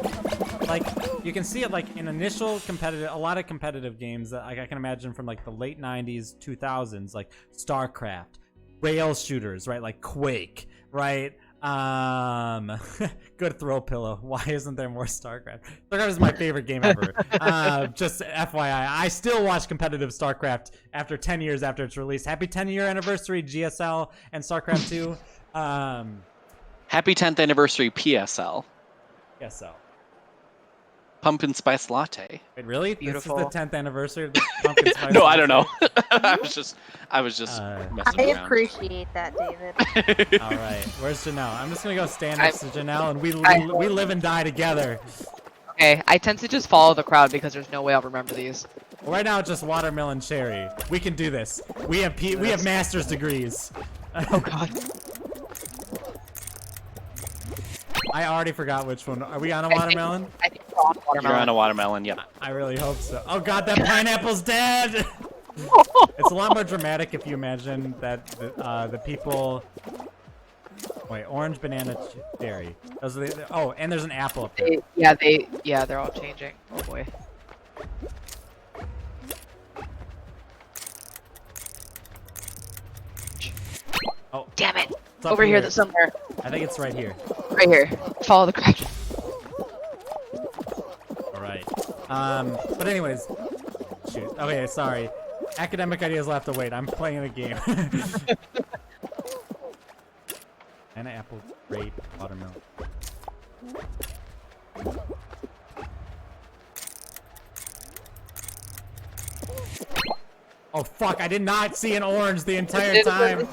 you can see it like in initial competitive, a lot of competitive games that like, I can imagine from like the late 90s, 2000s, like StarCraft, rail shooters, right? Like Quake, right? Good throw pillow. Why isn't there more StarCraft? StarCraft is my favorite game ever. Just FYI, I still watch competitive StarCraft after 10 years after its release. Happy 10-year anniversary, GSL and StarCraft 2. Happy 10th anniversary PSL. GSL. Pumpkin spice latte. Wait, really? Beautiful. This is the 10th anniversary of the Pumpkin Spice No, I don't know. Latte? I was just I messing around. appreciate that, David. All right, where's Janelle? I'm just gonna go stand next to Janelle, and we live and die together. Okay, I tend to just follow the crowd because there's no way I'll remember these. Well, right now it's just watermelon cherry. We can do this. We have master's degrees. Oh god. I already forgot which one. Are we on a watermelon? I think we're on watermelon. You're on a watermelon, yep. I really hope so. Oh god, that pineapple's dead! It's a lot more dramatic if you imagine that the people... Wait, orange, banana, cherry. Those are the... Oh, and there's an apple up there. They're all changing. Oh boy. Oh, Damn it! it's up Over here somewhere. I think it's right here. Right here. Follow the crowd. Alright. But anyways... Shoot. Okay, sorry. Academic ideas will have to wait. I'm playing a game. And apple, grape, watermelon. Oh fuck, I did not see an orange the entire time.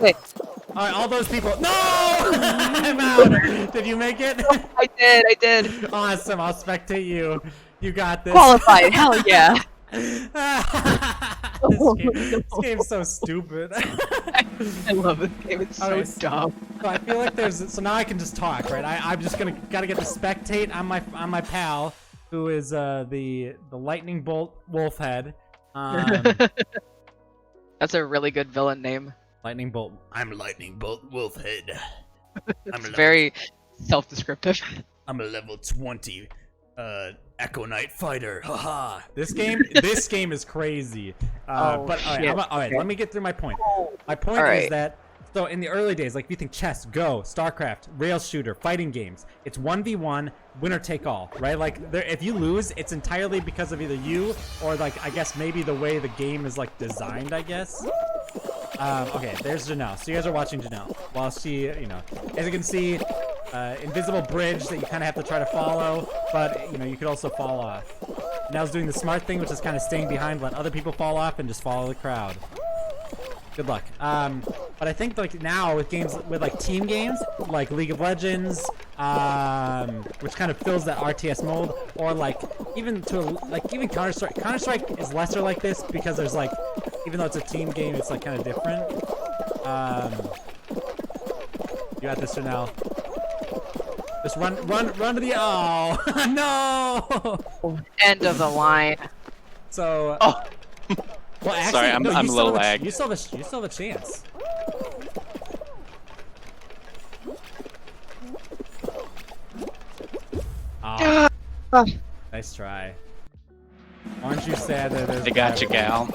Alright, all those people. No! I'm out! Did you make it? I did. Awesome, I'll spectate you. You got this. Qualified, hell yeah. This game's so stupid. I love this game, it's so dumb. So I feel like there's so now I can just talk, right? I'm just gotta get the spectate on my pal, who is the lightning bolt wolf head. That's a really good villain name. Lightning bolt. I'm lightning bolt wolf head. It's very self-descriptive. I'm a level 20 Echo Knight fighter. Haha. This game is crazy. But all right, let me get through my point. My point is that so in the early days, like if you think chess, Go, StarCraft, rail shooter, fighting games, it's 1v1, winner take all, right? Like if you lose, it's entirely because of either you or like I guess maybe the way the game is like designed, I guess. Okay, there's Janelle. So you guys are watching Janelle. While she, as you can see, invisible bridge that you kind of have to try to follow, but, you could also fall off. Janelle's doing the smart thing, which is kind of staying behind, let other people fall off, and just follow the crowd. Good luck. But I think like now with games with like team games like League of Legends, which kind of fills that RTS mode, or like even Counter-Strike. Counter-Strike is lesser like this because there's like, even though it's a team game, it's like kind of different. You got this, Janelle. Just run to the no. End of the line. So. Oh. Well, actually, sorry, I'm a little lagged. You still have a chance. Oh, nice try. Aren't you sad that there's? I got you, gal.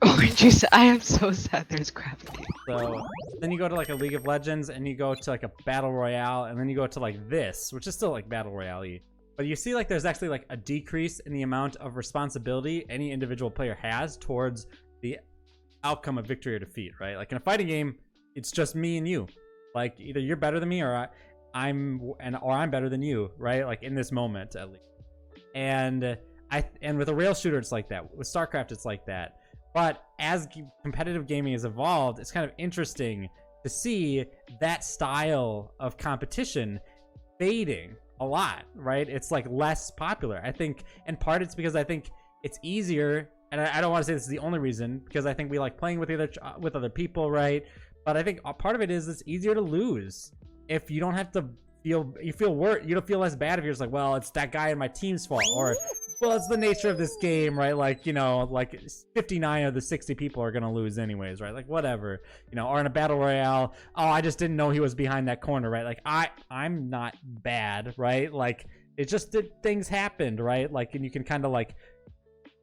Aren't you sad? I am so sad. There's gravity. So then you go to like a League of Legends, and you go to like a Battle Royale, and then you go to like this, which is still like Battle Royale-y. But you see like there's actually like a decrease in the amount of responsibility any individual player has towards the outcome of victory or defeat, right? Like in a fighting game, it's just me and you. Like either you're better than me or I'm better than you, right? Like in this moment at least. And with a rail shooter it's like that. With StarCraft it's like that. But as competitive gaming has evolved, it's kind of interesting to see that style of competition fading a lot, right? It's like less popular. I think in part it's because I think it's easier, and I don't want to say this is the only reason, because I think we like playing with other people, right? But I think a part of it is it's easier to lose if you don't have to you don't feel less bad if you're just like, well, it's that guy in my team's fault, or well, it's the nature of this game, right? Like, like 59 of the 60 people are gonna lose anyways, right? Like whatever, or in a battle royale, oh, I just didn't know he was behind that corner, right? Like I'm not bad, right? Like it just things happened, right? Like, and you can kind of like,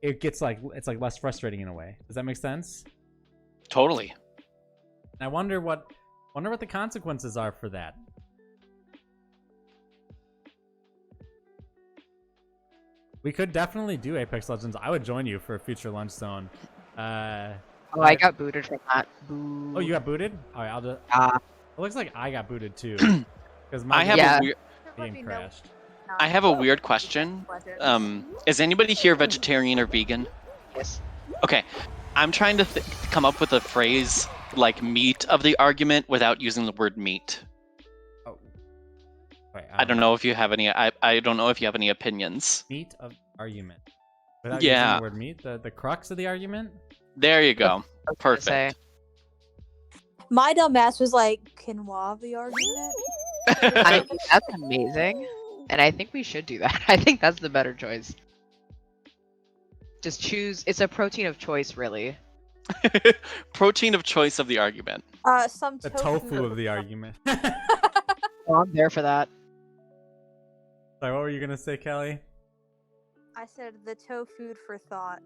it gets like, it's like less frustrating in a way. Does that make sense? Totally. I wonder what the consequences are for that. We could definitely do Apex Legends. I would join you for a future lunch zone. I got booted from that. Boo. Oh, you got booted? All right, I'll just. It looks like I got booted too, because my game crashed. I have a weird question. Is anybody here vegetarian or vegan? Yes. Okay, I'm trying to come up with a phrase like meat of the argument without using the word meat. Wait, I don't know if you have any. I don't know if you have any opinions. Meat of argument. Without using the word meat, the crux of the argument. There you go. Perfect. My dumb ass was like, quinoa the argument. I think that's amazing, and I think we should do that. I think that's the better choice. Just choose. It's a protein of choice, really. Protein of choice of the argument. The tofu of the argument. Oh, I'm there for that. Sorry, what were you gonna say, Kelly? I said the tofu for thought.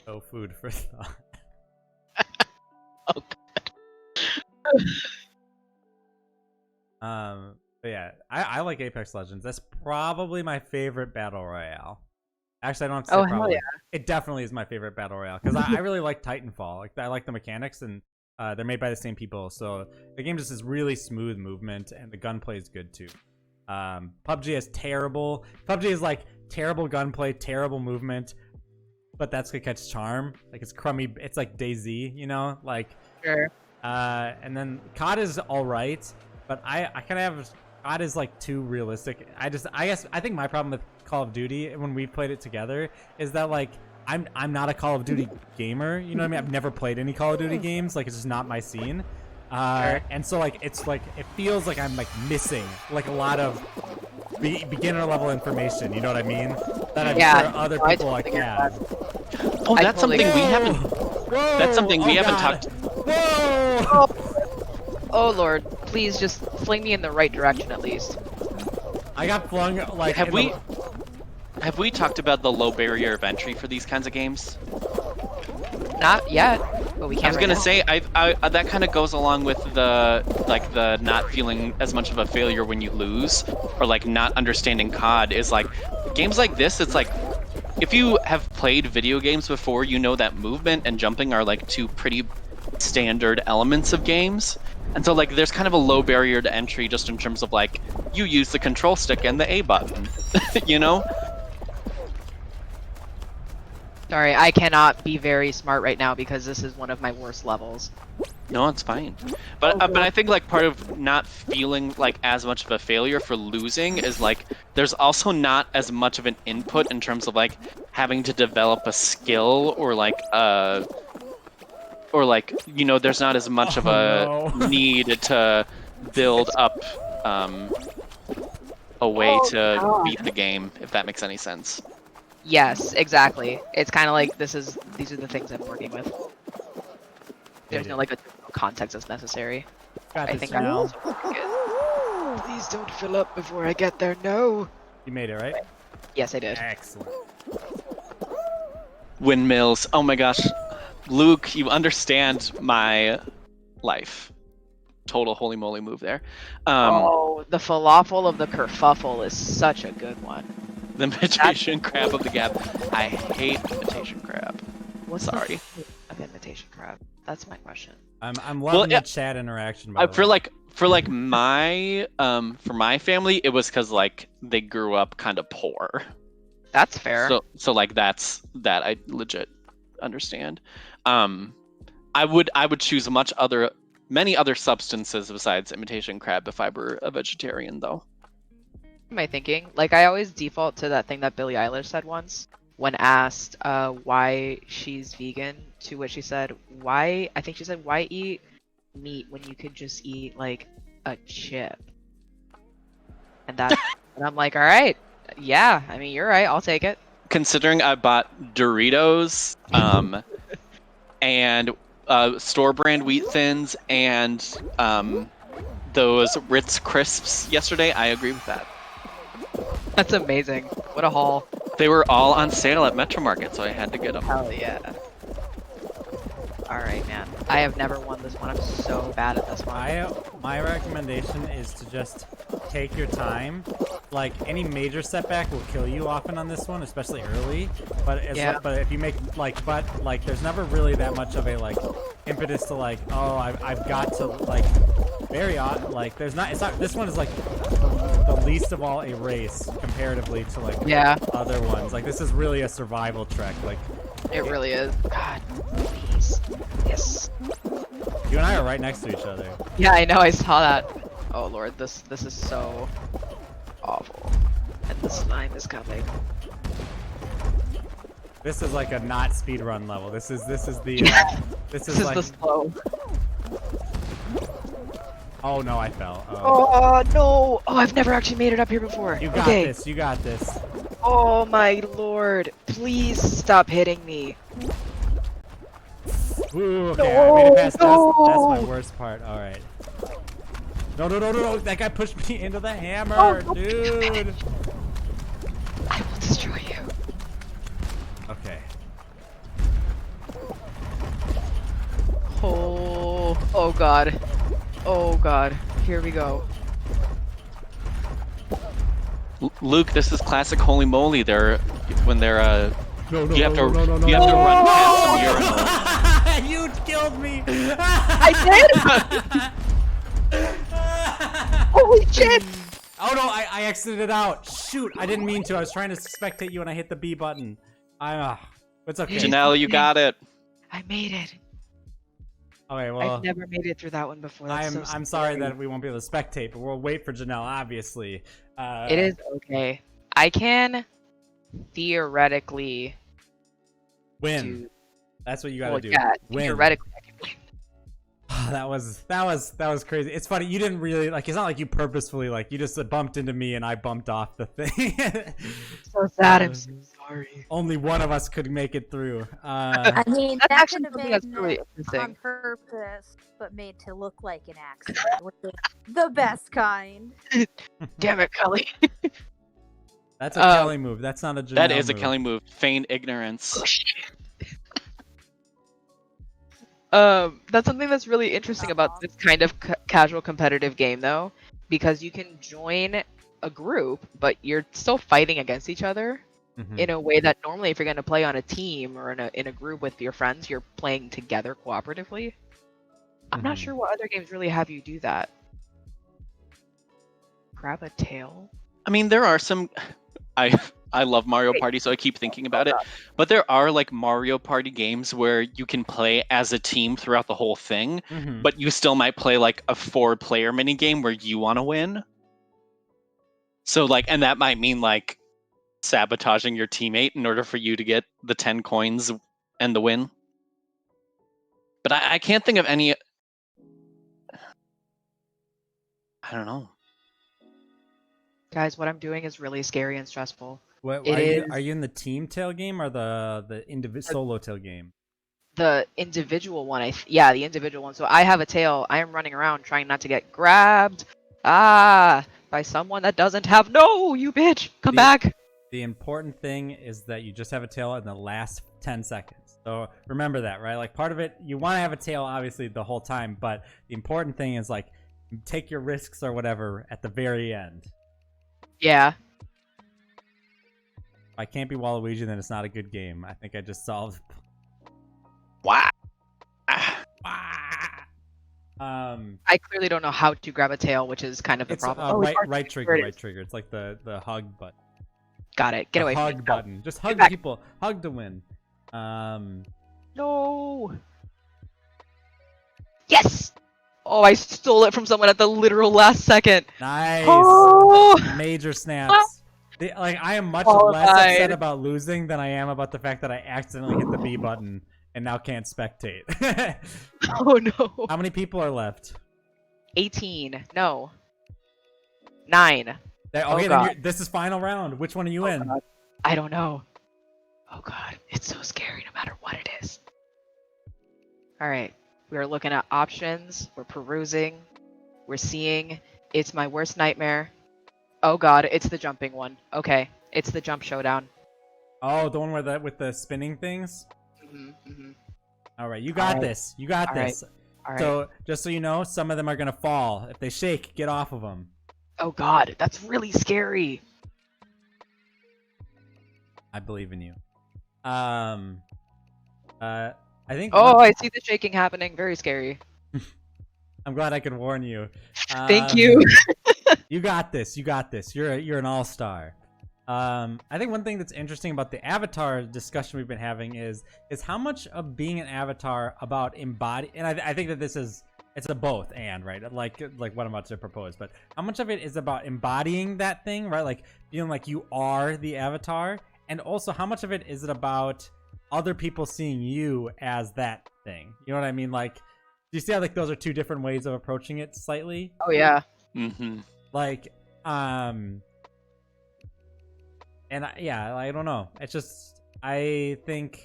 Tofu for thought. Oh God. But yeah, I like Apex Legends. That's probably my favorite battle royale. Actually, I don't have to say probably. Hell yeah. It definitely is my favorite battle royale because I really like Titanfall. Like I like the mechanics, and they're made by the same people, so the game just is really smooth movement, and the gunplay is good too. PUBG is terrible. PUBG is like terrible gunplay, terrible movement, but that's gonna catch charm. Like it's crummy. It's like DayZ, like. Sure. And then COD is all right, but I kind of have COD is like too realistic. I think my problem with Call of Duty when we played it together is that like I'm not a Call of Duty gamer. You know what I mean? I've never played any Call of Duty games. Like it's just not my scene. And so like it's like it feels like I'm like missing like a lot of beginner level information. You know what I mean? That I'm sure other people like have. Oh, that's something we haven't. Whoa! That's something we haven't God. talked. Whoa! Oh Lord, please just fling me in the right direction at least. I got flung like. Have we talked about the low barrier of entry for these kinds of games? Not yet, but we can. I was gonna say that kind of goes along with the not feeling as much of a failure when you lose, or like not understanding COD is like games like this. It's if you have played video games before, you know that movement and jumping are like two pretty standard elements of games. And so like there's kind of a low barrier to entry just in terms of like you use the control stick and the A button, you know? Sorry, I cannot be very smart right now because this is one of my worst levels. No, it's fine. But I think like part of not feeling like as much of a failure for losing is like there's also not as much of an input in terms of like having to develop a skill or like you know, there's not as much of a need to build up a way to beat the game, if that makes any sense. Yes, exactly. It's kind of like these are the things I'm working with. There's no like a context that's necessary. I think I'm also good. Please don't fill up before I get there. No. You made it, right? Yes, I did. Excellent. Windmills. Oh my gosh. Luke, you understand my life. Total holy moly move there. Oh, the falafel of the kerfuffle is such a good one. The imitation crab of the gap. I hate imitation crab. What's Sorry. of imitation crab? That's my question. I'm loving the chat interaction. By the way. For my for my family, it was because like they grew up kind of poor. That's fair. So like that I legit understand. I would choose many other substances besides imitation crab if I were a vegetarian though. What am I thinking? Like I always default to that thing that Billie Eilish said once when asked why she's vegan, to which she said, why eat meat when you could just eat like a chip? And I'm like, all right, yeah, I mean you're right, I'll take it. Considering I bought Doritos, and store brand wheat thins and those Ritz crisps yesterday, I agree with that. That's amazing. What a haul. They were all on sale at Metro Market, so I had to get them. Hell yeah. Alright, man. I have never won this one. I'm so bad at this one. My recommendation is to just take your time. Like, any major setback will kill you often on this one, especially early. But if you make, there's never really that much of a, impetus to, oh, I've got to, very odd. This one is, the least of all a race comparatively to, other ones. This is really a survival trek. It really is. God, please. Yes. You and I are right next to each other. Yeah, I know. I saw that. Oh lord, this is so awful. And the slime is coming. This is like a not speedrun level. This is the slow. Oh no, I fell. Oh no! Oh, I've never actually made it up here before. You got this. You got this. Oh my lord! Please stop hitting me. Ooh, okay, I made it past. That's my worst part. All right. No! That guy pushed me into the hammer, dude. I will destroy you. Okay. Oh god. Oh god. Here we go. Luke, this is classic holy moly. You have to run past some urinals. You killed me. I did. Holy shit! Oh no, I exited out. Shoot, I didn't mean to. I was trying to spectate you and I hit the B button. It's okay. Janelle, you got it. I made it. Okay, well, I've never made it through that one before. I'm sorry that we won't be able to spectate, but we'll wait for Janelle, obviously. It is okay. I can theoretically win. That's what you gotta do. Yeah, win. Theoretically, I can win. That was crazy. It's funny. You didn't really it's not like you purposefully you just bumped into me and I bumped off the thing. So sad. I'm so sorry. Only one of us could make it through. I mean, that's that actually could have something been that's really interesting. on purpose, but made to look like an accident, which is the best kind. Damn it, Kelly. That's a Kelly move. That's not a Janelle That is a move. Kelly move. Feign ignorance. That's something that's really interesting about this kind of casual competitive game, though, because you can join a group, but you're still fighting against each other. in a way that normally if you're going to play on a team or in a group with your friends, you're playing together cooperatively. I'm not sure what other games really have you do that. Grab a tail? I mean, there are some. I love Mario Party, so I keep thinking about it. But there are like Mario Party games where you can play as a team throughout the whole thing, but you still might play like a 4-player mini game where you want to win. So like, and that might mean like sabotaging your teammate in order for you to get the 10 coins and the win. But I can't think of any. I don't know. Guys, what I'm doing is really scary and stressful. What are you in the team tail game or the solo tail game? The individual one, yeah, the individual one. So I have a tail. I am running around trying not to get grabbed. By someone that doesn't have. No, you bitch, come back. The important thing is that you just have a tail in the last 10 seconds. So remember that, right? Like part of it, you want to have a tail obviously the whole time, but the important thing is like take your risks or whatever at the very end. Yeah. If I can't be Waluigi, then it's not a good game. I think I just solved. Wow. I clearly don't know how to grab a tail, which is kind of the problem. Right trigger. It's like the hug button. Got it. Get away from me. Hug button. Just hug people. Hug to win. No. Yes. Oh, I stole it from someone at the literal last second. Nice. Oh! Major snaps. I am much less upset about losing than I am about the fact that I accidentally hit the B button and now can't spectate. Oh no. How many people are left? 18. No. 9. Okay, then this is final round. Which one are you in? God. I don't know. Oh god, it's so scary no matter what it is. Alright. We are looking at options. We're perusing. We're seeing. It's my worst nightmare. Oh god, it's the jumping one. Okay, it's the jump showdown. Oh, the one with the spinning things? All right, you got this. You got this. All right. So, just so you know, some of them are going to fall. If they shake, get off of them. Oh god, that's really scary. I believe in you. I think. Oh, I see the shaking happening. Very scary. I'm glad I could warn you. Thank you. You got this. You got this. You're an all-star. I think one thing that's interesting about the avatar discussion we've been having is how much of being an avatar about and I think that it's a both and, right? Like what I'm about to propose, but how much of it is about embodying that thing, right? Like feeling like you are the avatar, and also how much of it is it about other people seeing you as that thing? You know what I mean? Like, do you see how like those are two different ways of approaching it slightly? Oh yeah. Like, and I don't know. It's just, I think,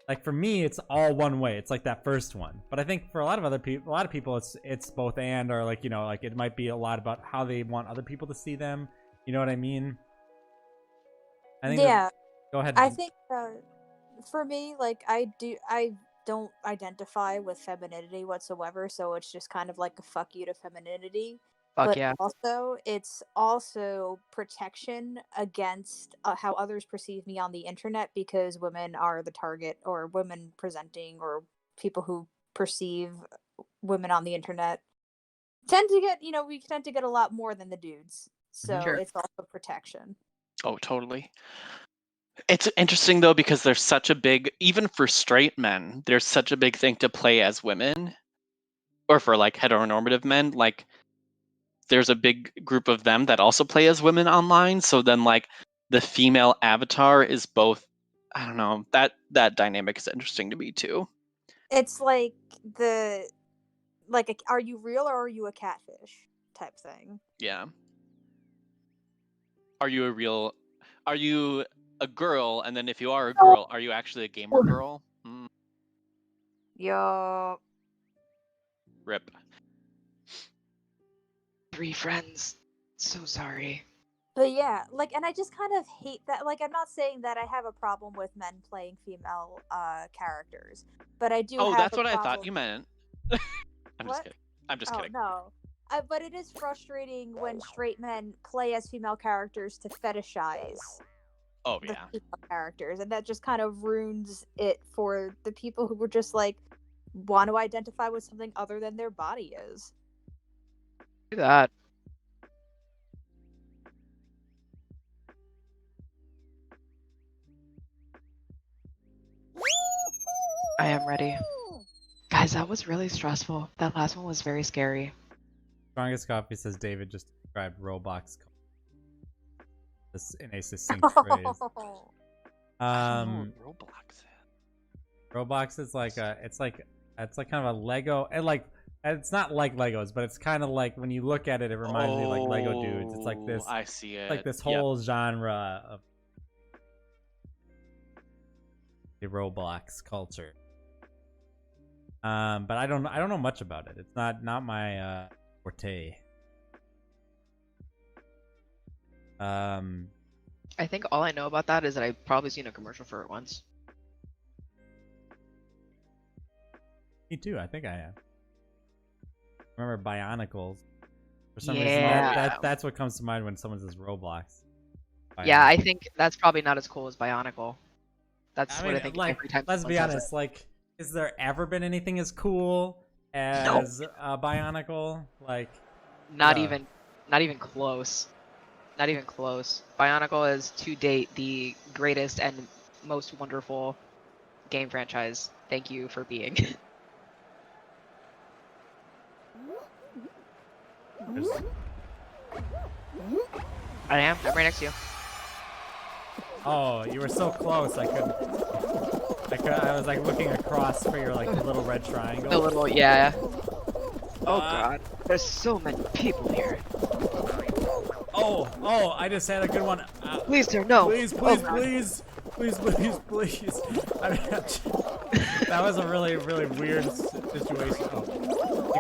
like for me, it's all one way. It's like that first one. But I think for a lot of people, it's both and, or like, you know, like it might be a lot about how they want other people to see them. You know what I mean? I think. Yeah. Go ahead. I think for me, like I don't identify with femininity whatsoever, so it's just kind of like a fuck you to femininity. Fuck but yeah. also it's also protection against how others perceive me on the internet, because women are the target, or women presenting, or people who perceive women on the internet tend to get, we tend to get a lot more than the dudes. So it's also protection. Oh, totally. It's interesting though, because there's such a big, even for straight men, there's such a big thing to play as women, or for like heteronormative men, like there's a big group of them that also play as women online. So then like the female avatar is both, I don't know, that dynamic is interesting to me too. It's like are you real or are you a catfish type thing? Yeah. Are you a girl? And then if you are a girl, are you actually a gamer girl? Yo. Rip. 3 friends. So sorry. But yeah, like, and I just kind of hate that. Like, I'm not saying that I have a problem with men playing female characters, but I do. Oh, have that's a what problem... I thought you meant. I'm just kidding. No. But it is frustrating when straight men play as female characters to fetishize Oh the yeah. female characters, and that just kind of ruins it for the people who were just like want to identify with something other than their body is. Do that. I am ready. Guys, that was really stressful. That last one was very scary. Strongest Coffee says David just described Roblox in a succinct phrase. Roblox. Roblox is like it's like kind of a Lego, and like it's not like Legos, but it's kind of like when you look at it, it reminds me of like Lego dudes. It's like this. I see it. Like this whole genre of the Roblox culture. But I don't know much about it. It's not my forte. I think all I know about that is that I've probably seen a commercial for it once. Me too. I think I have. Remember Bionicles? For some Yeah. reason, that's what comes to mind when someone says Roblox. Yeah, I think that's probably not as cool as Bionicle. That's I what mean, I think like, every time. let's someone be says honest. it. Like, is there ever been anything as cool as Bionicle? Like, Not even close. Not even close. Bionicle is to date the greatest and most wonderful game franchise. Thank you for being. I am. I'm right next to you. oh, you were so close. I was like looking across for your like little red triangle. The little, yeah. Oh god, there's so many people here. Oh, I just had a good one. Please, sir, no. Please. I mean, that was a really weird situation. Oh.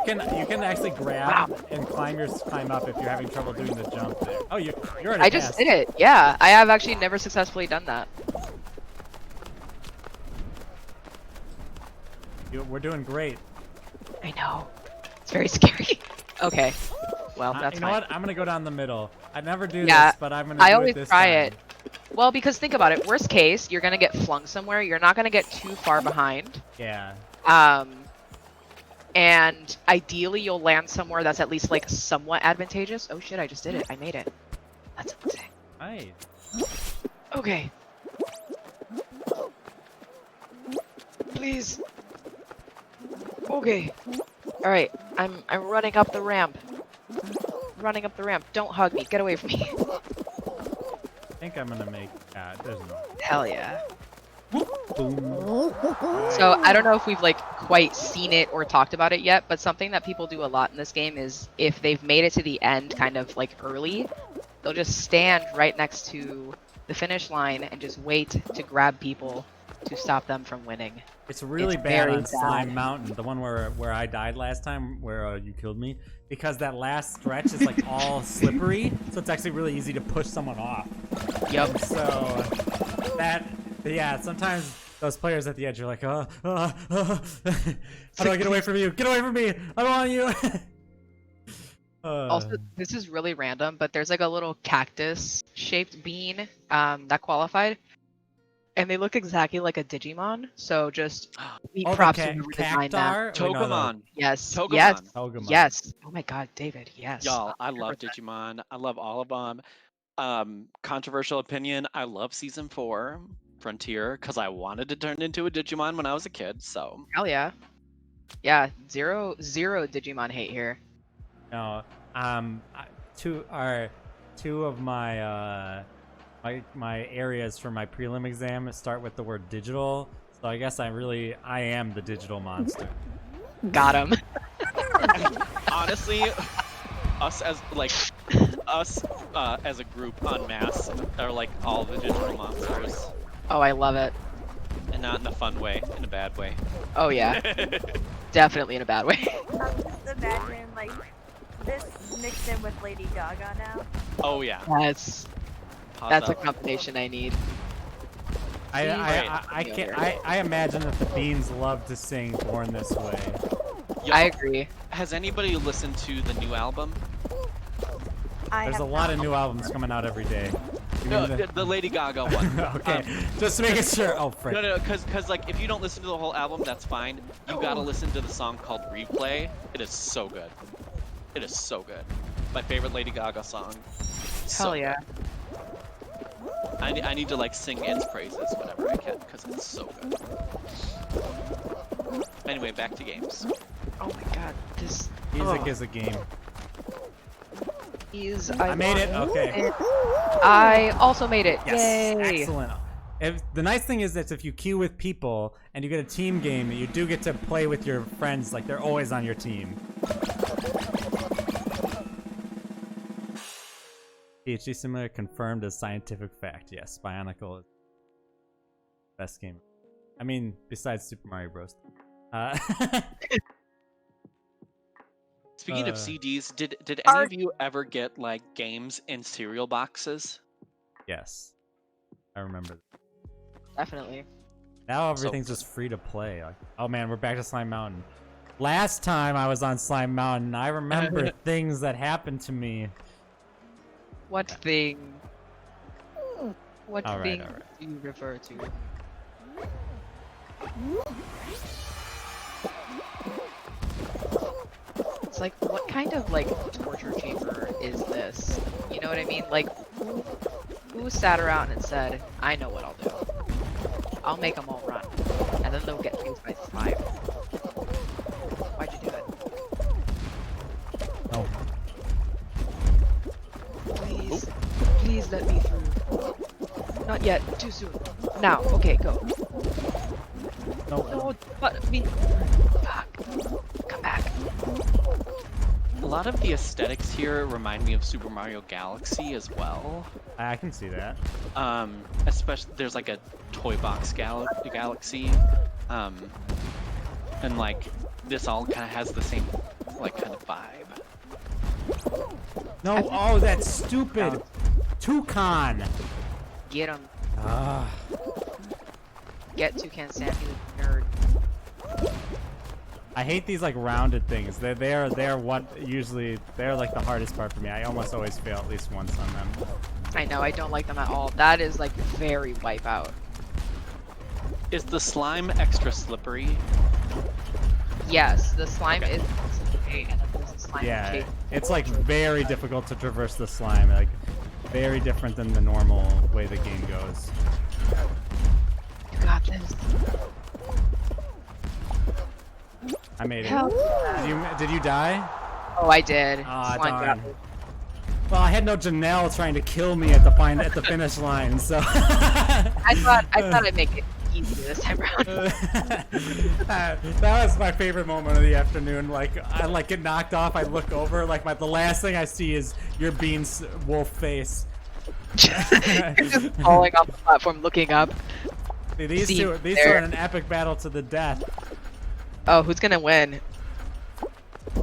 You can actually grab and climb up if you're having trouble doing the jump there. Oh, you already. I just did it. Yeah, I have actually never successfully done that. We're doing great. I know. It's very scary. Okay. Well, that's you know fine. what? I'm gonna go down the middle. I never do Yeah, this, but I'm gonna do I it always this try time. it. Well, because think about it. Worst case, you're gonna get flung somewhere. You're not gonna get too far behind. Yeah. And ideally, you'll land somewhere that's at least like somewhat advantageous. Oh shit! I just did it. I made it. That's amazing. Nice. Okay. Please. Okay. All right. I'm running up the ramp. Running up the ramp. Don't hug me. Get away from me. I think I'm gonna make. There's no. Hell yeah. Boom. So I don't know if we've like quite seen it or talked about it yet, but something that people do a lot in this game is if they've made it to the end kind of like early, they'll just stand right next to the finish line and just wait to grab people to stop them from winning. It's really It's bad very on bad. Slime Mountain, the one where I died last time, where you killed me, because that last stretch is like all slippery, so it's actually really easy to push someone off. Yep. So sometimes those players at the edge are like, how do I get away from you? Get away from me! I want you! Also, this is really random, but there's like a little cactus-shaped bean that qualified, and they look exactly like a Digimon. So just props to whoever designed that. Togomon. Yes. Togomon. Yes. Togomon. Yes. Oh my God, David. Yes. Y'all, I love Digimon. I love all of them. Controversial opinion. I love season 4, Frontier, because I wanted to turn into a Digimon when I was a kid. So. Hell yeah. Yeah. Zero Digimon hate here. No, two of my my areas for my prelim exam start with the word digital, so I guess I am the digital monster. Got him. Honestly, us as a group en masse are like all the digital monsters, Oh, I love it. and not in a fun way, in a bad way. Oh yeah. Definitely in a bad way. I'm just imagining like this mixed in with Lady Gaga now. Oh yeah. That's a combination I need. I imagine that the Beans love to sing Born This Way. Yo, I agree. Has anybody listened to the new album? There's a lot of new albums coming out every day. No, the Lady Gaga one. Okay, just making sure. Oh, frick. No, because like if you don't listen to the whole album, that's fine. You gotta listen to the song called Replay. It is so good. It is so good. My favorite Lady Gaga song. Hell yeah. I need to like sing its praises whenever I can because it's so good. Anyway, back to games. Oh my god, this Music is a game. I made it. Okay. I also made it. Yes. Yay. Excellent. The nice thing is that if you queue with people and you get a team game, you do get to play with your friends. Like they're always on your team. PhD Simulator confirmed as scientific fact. Yes, Bionicle is the best game. I mean, besides Super Mario Bros. Speaking of CDs, did any of you ever get like games in cereal boxes? Yes, I remember. Definitely. Now everything's just free to play. Like, oh man, we're back to Slime Mountain. Last time I was on Slime Mountain, I remember things that happened to me. What thing? What All thing right. do you refer to? It's like, what kind of like torture chamber is this? You know what I mean? Like, who sat around and said, I know what I'll do. I'll make them all run. And then they'll get chased by slime. Why'd you do it? Oh. Please. Please let me through. Not yet. Too soon. Now. Okay, go. No, but me. Fuck. Come back. A lot of the aesthetics here remind me of Super Mario Galaxy as well. I can see that. Especially there's like a toy box galaxy, and like this all kind of has the same like kind of vibe. No, oh, that stupid toucan. Get him. Ah. Get Toucan Sammy the nerd. I hate these like rounded things. They're what usually they're like the hardest part for me. I almost always fail at least once on them. I know, I don't like them at all. That is like very wipeout. Is the slime extra slippery? Yes, the slime is okay, and then there's a slime Yeah, cake. it's like very difficult to traverse the slime. Like very different than the normal way the game goes. You got this. I made it. Help. Did you die? Oh, I did. Ah, Slime got darn. me. Well, I had no Janelle trying to kill me at the finish line, so. I thought I'd make it easy this time around. That was my favorite moment of the afternoon. Like I like get knocked off, I look over, like the last thing I see is your Bean's wolf face. Just falling off the platform, looking up. See, these two are in an epic battle to the death. Oh, who's gonna win?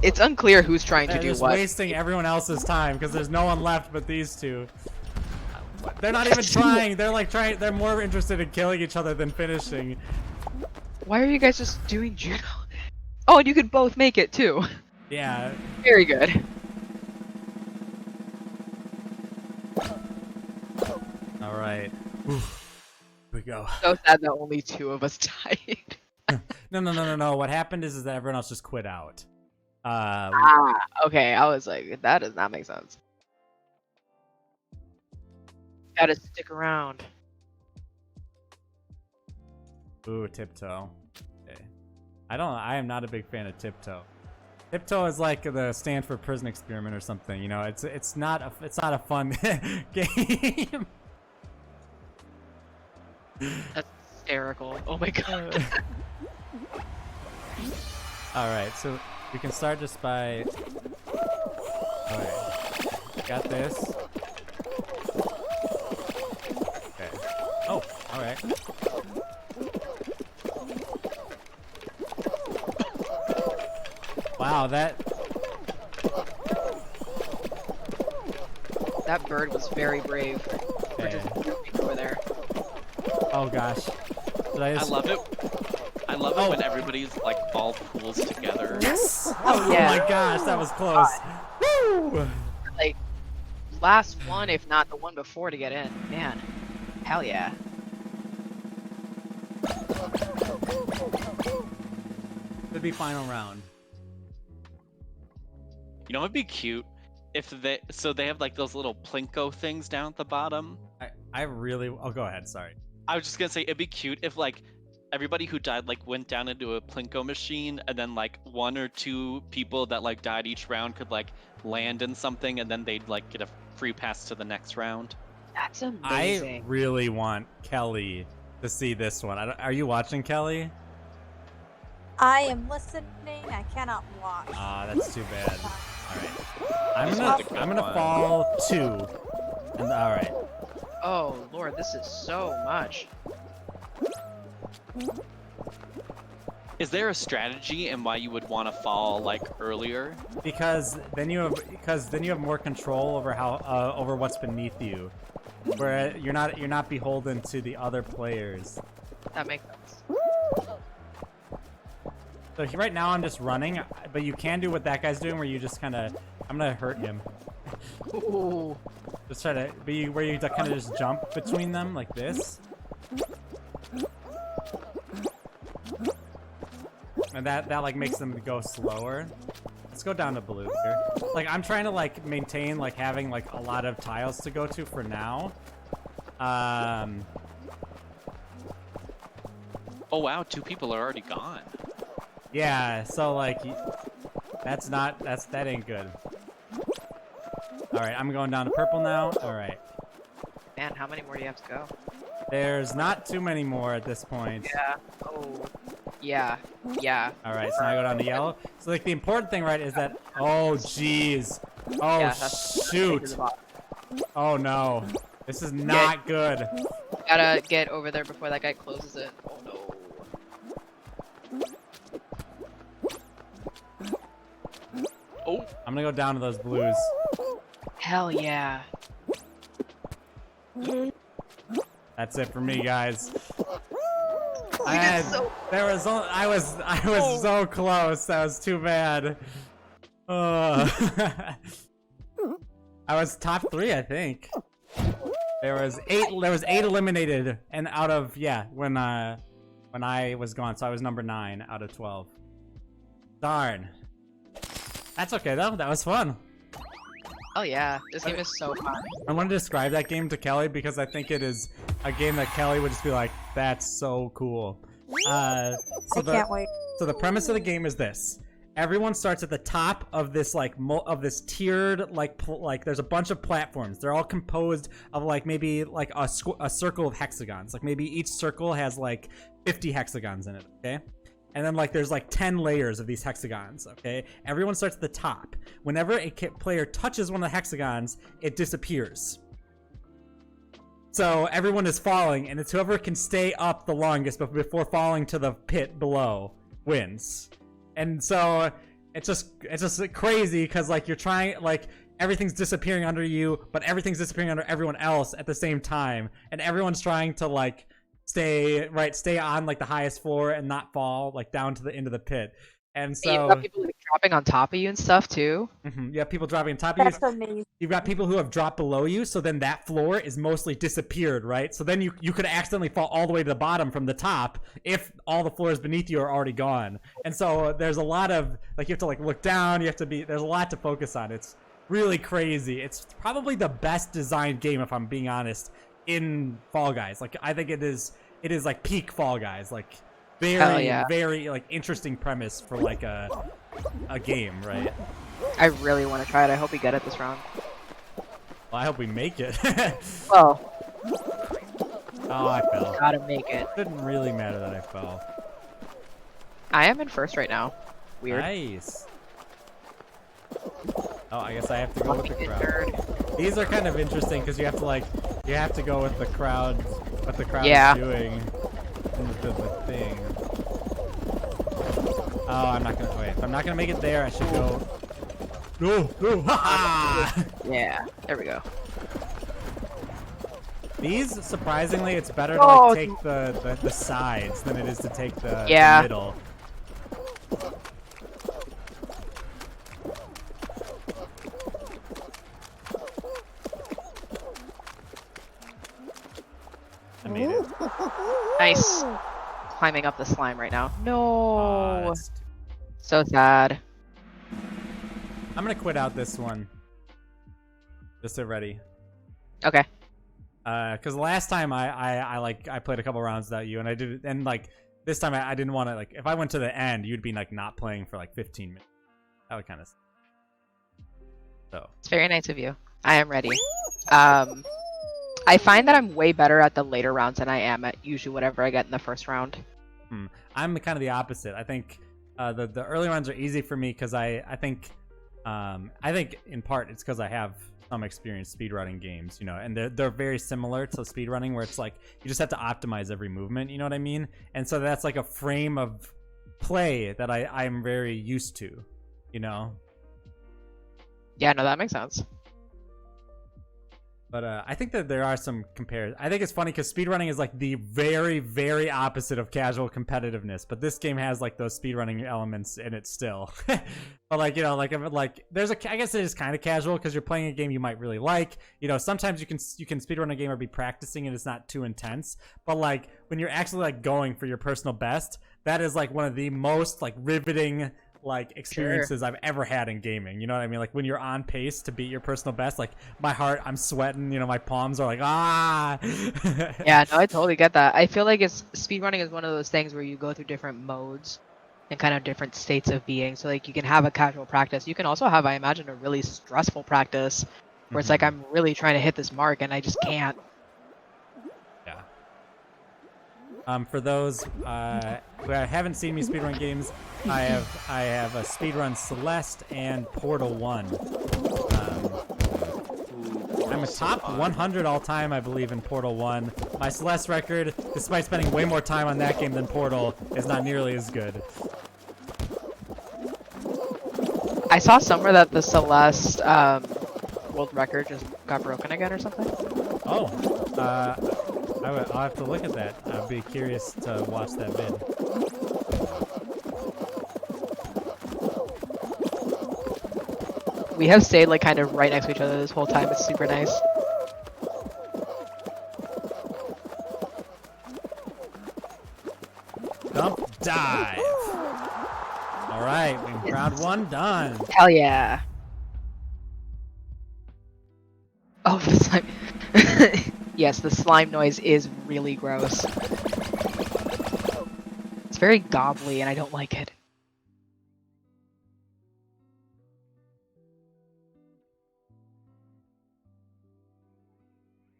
It's unclear who's trying to They're do just what. wasting everyone else's time because there's no one left but these two. They're not even trying. They're like trying. They're more interested in killing each other than finishing. Why are you guys just doing judo? Oh, and you could both make it too. Yeah. Very good. All right. Here we go. So sad that only 2 of us died. No. What happened is that everyone else just quit out. Okay. I was like, that does not make sense. Gotta stick around. Ooh, tiptoe. Okay. I am not a big fan of tiptoe. Tiptoe is like the Stanford prison experiment or something. You know, it's not a fun game. That's hysterical. Oh my god. All right, so we can start just by. Okay, got this. Okay. Oh, all right. Wow, that bird was very brave. For Okay. just jumping over there. Oh gosh. Did I just- love it. I love it when everybody's like ball pools together. Yes! Oh, yeah. Oh my gosh, that was close. Woo! Like last one, if not the one before, to get in. Man, hell yeah. Could be final round. You know, it'd be cute if they have like those little plinko things down at the bottom. I really. Oh, go ahead. Sorry. I was just gonna say it'd be cute if like everybody who died like went down into a plinko machine, and then like 1 or 2 people that like died each round could like land in something, and then they'd like get a free pass to the next round. That's amazing. I really want Kelly to see this one. Are you watching, Kelly? I am listening. I cannot watch. Ah, that's too bad. All right, I'm gonna fall 2. And all right. Oh lord, this is so much. Is there a strategy and why you would want to fall like earlier? Because then you have more control over how over what's beneath you, where you're not beholden to the other players. That makes sense. So right now I'm just running, but you can do what that guy's doing, where you just kind of, I'm gonna hurt him. Ooh. Just try to be where you kind of just jump between them like this. And that like makes them go slower. Let's go down to blue here. Like I'm trying to like maintain like having like a lot of tiles to go to for now. Oh wow, 2 people are already gone. Yeah, so like that ain't good. All right, I'm going down to purple now. All right. Man, how many more do you have to go? There's not too many more at this point. Yeah. Oh. Yeah. Yeah. All right, so now I go down to yellow. So like the important thing, right, is that oh jeez, oh Yeah, shoot, oh no, this is not good. Gotta get over there before that guy closes it. Oh no. Oh, I'm gonna go down to those blues. Hell yeah. That's it for me, guys. I was so close. That was too bad. I was top 3, I think. There was 8 eliminated, and out of when I was gone, so I was number 9 out of 12. Darn. That's okay though. That was fun. Oh yeah, this game is so fun. I want to describe that game to Kelly because I think it is a game that Kelly would just be like, "That's so cool." I can't wait. So the premise of the game is this: everyone starts at the top of this this tiered like there's a bunch of platforms. They're all composed of like maybe like a circle of hexagons. Like maybe each circle has like 50 hexagons in it. Okay. And then like there's like 10 layers of these hexagons, okay? Everyone starts at the top. Whenever a player touches one of the hexagons, it disappears. So everyone is falling, and it's whoever can stay up the longest before falling to the pit below wins. And so it's just crazy because like you're trying, like everything's disappearing under you, but everything's disappearing under everyone else at the same time, and everyone's trying to like stay on like the highest floor and not fall like down to the end of the pit. And so you've got people like dropping on top of you and stuff too. You have people dropping on top of you. That's amazing. You've got people who have dropped below you, so then that floor is mostly disappeared, right? So then you could accidentally fall all the way to the bottom from the top if all the floors beneath you are already gone. And so there's a lot of like you have to like look down. There's a lot to focus on. It's really crazy. It's probably the best designed game, if I'm being honest, in Fall Guys. Like I think it is like peak Fall Guys. Like very like interesting premise for like a game, right? I really want to try it. I hope we get it this round. Well, I hope we make it. Oh. Oh, I fell. Gotta make it. It didn't really matter that I fell. I am in first right now. Weird. Nice. Oh, I guess I have to go with the crowd. These are kind of interesting because you have to go with the crowd, what the crowd is doing in the thing. Oh, I'm not gonna wait. If I'm not gonna make it there, I should go. No, ha! Yeah, there we go. These, surprisingly, it's better to like take the sides than it is to take the middle. I made it. Nice. Climbing up the slime right now. No. That's So sad. I'm gonna quit out this one. Just so ready. Okay. Because last time I played a couple rounds without you, and I did, and like this time I didn't want to, like, if I went to the end, you'd be like not playing for like 15 minutes. That would kind of. So. It's very nice of you. I am ready. I find that I'm way better at the later rounds than I am at usually whatever I get in the first round. I'm kind of the opposite. I think the early rounds are easy for me because I think in part it's because I have some experience speedrunning games, you know, and they're very similar to speedrunning where it's like you just have to optimize every movement, you know what I mean? And so that's like a frame of play that I'm very used to, you know? Yeah, no, that makes sense. But I think that there are some comparisons. I think it's funny because speedrunning is like the very, very opposite of casual competitiveness. But this game has like those speedrunning elements in it still. But like, you know, like there's I guess it is kind of casual because you're playing a game you might really like. You know, sometimes you can speedrun a game or be practicing and it's not too intense. But like when you're actually like going for your personal best, that is like one of the most like riveting like experiences I've ever had in gaming. You know what I mean? Like when you're on pace to beat your personal best, like my heart, I'm sweating, you know, my palms are like, ah. Yeah, no, I totally get that. I feel like speedrunning is one of those things where you go through different modes and kind of different states of being. So like you can have a casual practice. You can also have, I imagine, a really stressful practice where it's like I'm really trying to hit this mark and I just can't. For those who haven't seen me speedrun games, I have a speedrun Celeste and Portal 1. I'm a top 100 all time, I believe, in Portal 1. My Celeste record, despite spending way more time on that game than Portal, is not nearly as good. I saw somewhere that the Celeste world record just got broken again or something. Oh, I'll have to look at that. I'd be curious to watch that vid. We have stayed like kind of right next to each other this whole time. It's super nice. Dump dive. All right, round 1 done. Hell yeah. Oh, the slime. Yes, the slime noise is really gross. It's very gobbly and I don't like it.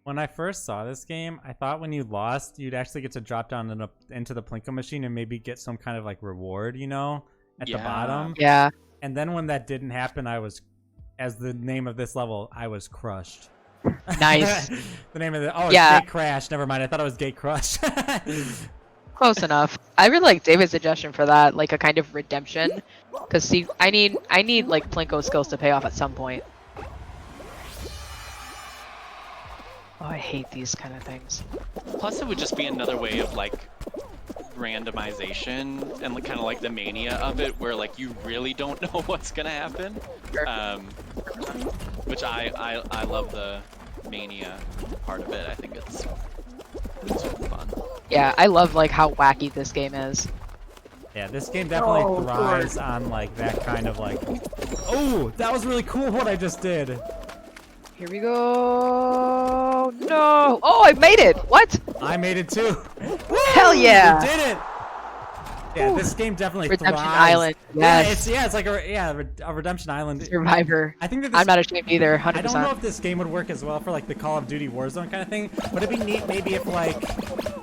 When I first saw this game, I thought when you lost, you'd actually get to drop down into the Plinko machine and maybe get some kind of like reward, you know, at the bottom. Yeah. And then when that didn't happen, as the name of this level, I was crushed. Nice. The name of it's Gate Crash. Never mind. I thought it was Gate Crush. Close enough. I really like David's suggestion for that, like a kind of redemption. Cause see, I need like Plinko skills to pay off at some point. Oh, I hate these kind of things. Plus, it would just be another way of like randomization and kind of like the mania of it, where like you really don't know what's gonna happen. Which I love the mania part of it. I think it's really fun. Yeah, I love like how wacky this game is. Yeah, this game definitely thrives on like that kind of like. Oh, that was really cool what I just did. Here we go. No. Oh, I made it. What? I made it too. Hell yeah. You did it. Yeah, this game definitely Redemption thrives. Island. Yes. Yeah, it's like a Redemption Island. Survivor. I think that I'm not ashamed either. 100%. I don't know if this game would work as well for like the Call of Duty Warzone kind of thing. Would it be neat maybe if like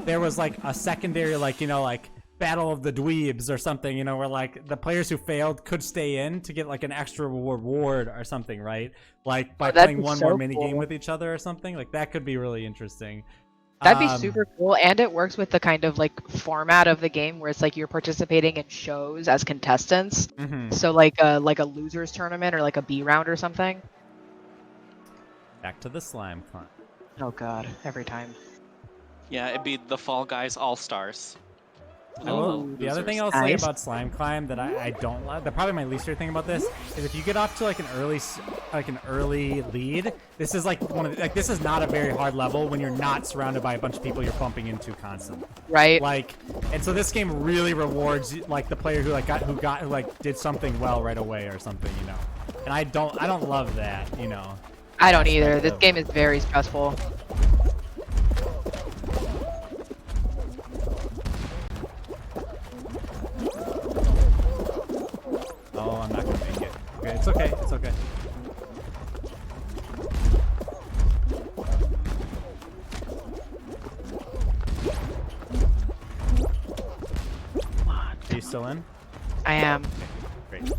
there was like a secondary like, you know, like Battle of the Dweebs or something, you know, where like the players who failed could stay in to get like an extra reward or something, right? Like by playing one more mini game with each other or something. Like that could be really interesting. That'd be super cool, and it works with the kind of like format of the game where it's like you're participating in shows as contestants. So like a losers tournament or like a B round or something. Back to the slime climb. Oh god, every time. Yeah, it'd be the Fall Guys All Stars. The other thing I'll say about Slime Climb that I don't love, probably my least favorite thing about this, is if you get off to like an early lead, this is like this is not a very hard level when you're not surrounded by a bunch of people you're bumping into constantly. Right. Like, and so this game really rewards like the player who did something well right away or something, you know. And I don't love that, you know. I don't either. This game is very stressful. Oh, I'm not gonna make it. Okay, it's okay. It's okay. Are you still in? I am. Okay, great.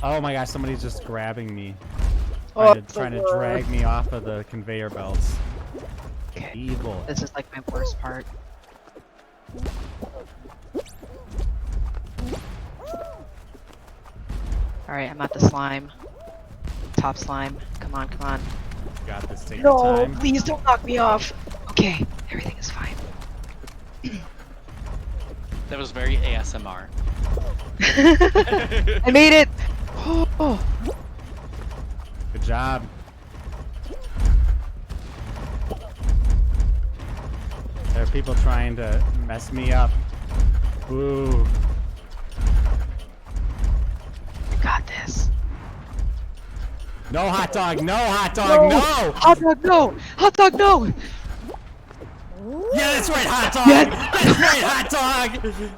Oh my gosh, somebody's just grabbing me. Trying to drag me off of the conveyor belts. Okay. Evil. This is like my worst part. Alright, I'm at the slime. Top slime. Come on, come on. You got this. Take your time. Please don't knock me off. Okay, everything is fine. That was very ASMR. I made it! Oh. Good job. There are people trying to mess me up. Ooh. Got this. No hot dog! No hot dog! No! Hot dog, no! Hot dog, no! Yeah, that's right, hot dog! Yes. That's right, hot dog!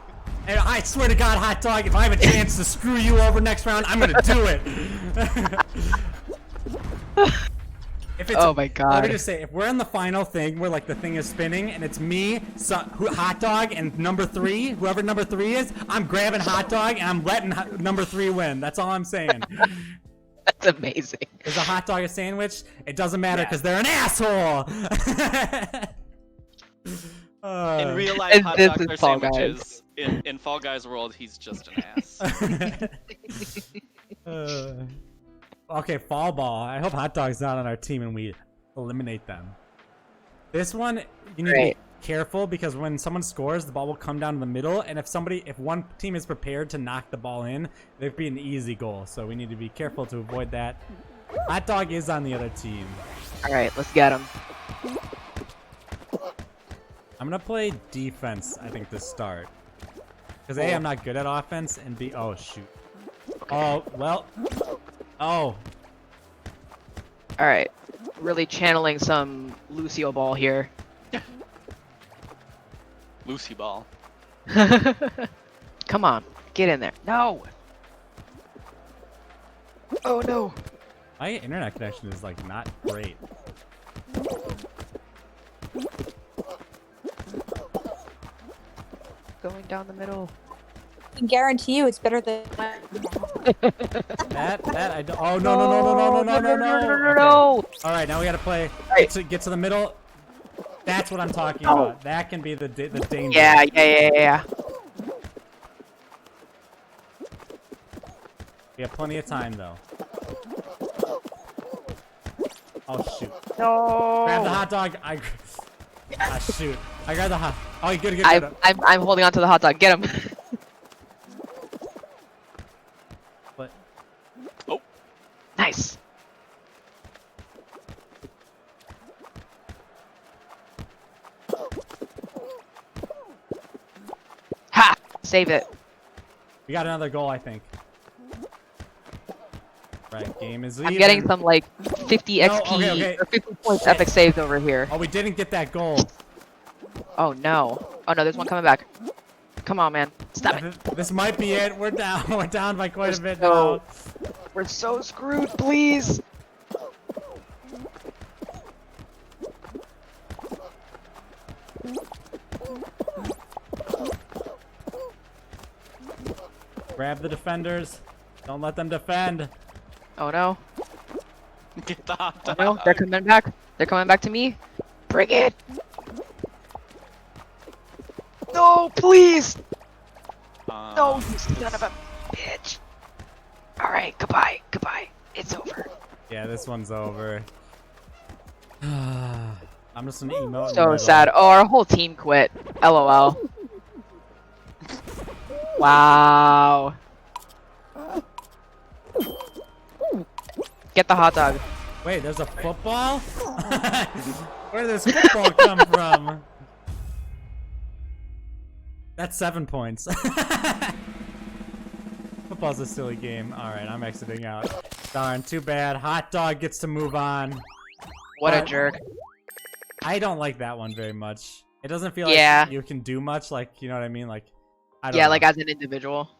And I swear to God, hot dog, if I have a chance to screw you over next round, I'm gonna do it! If it's, oh my God. Let me just say, if we're in the final thing where like the thing is spinning and it's me, hot dog, and number 3, whoever number 3 is, I'm grabbing hot dog and I'm letting number 3 win. That's all I'm saying. That's amazing. Is a hot dog a sandwich? It doesn't matter because they're an asshole! In real life, hot dogs are sandwiches. In Fall Guys world, he's just an ass. Okay, fall ball. I hope hot dog's not on our team and we eliminate them. This one, you need to be careful because when someone scores, the ball will come down in the middle, and if one team is prepared to knock the ball in, there'd be an easy goal. So we need to be careful to avoid that. Hot dog is on the other team. All right, let's get him. I'm gonna play defense, I think, to start. Because A, I'm not good at offense, and B, oh shoot. Okay. Oh, well. Oh. Alright. Really channeling some Lucio ball here. Lucy ball. Come on, get in there. No! Oh no! My internet connection is like not great. Going down the middle. I can guarantee you it's better than that I don't. Oh no. No! All right, now we gotta play. Right. Get to the middle. That's what I'm talking about. That can be the danger. Yeah. We have plenty of time though. Oh shoot. No! Grab the hot dog. Ah, shoot. I grabbed the hot. Oh, good. I'm holding on to the hot dog. Get him. What? Oh. Nice. Ha! Save it. We got another goal, I think. Right, game is even. I'm getting some like 50 XP okay. or 50 points epic saves over here. Oh, we didn't get that goal. Oh no. Oh no, there's one coming back. Come on, man. Stop it. This might be it. We're down. We're down by quite a bit now. We're so screwed, please. Grab the defenders. Don't let them defend. Oh no. Get the hot dog. Oh no, they're coming back. They're coming back to me. Bring it. No, please. No, you son of a bitch. Alright, goodbye. Goodbye. It's over. Yeah, this one's over. I'm just gonna emote. So sad. Oh, our whole team quit. LOL. Wow. Get the hot dog. Wait, there's a football? Where did this football come from? That's 7 points. Football's a silly game. Alright, I'm exiting out. Darn, too bad. Hot dog gets to move on. What a jerk. I don't like that one very much. It doesn't feel like you can do much, like, you know what I mean? Like, I don't know. like as an individual.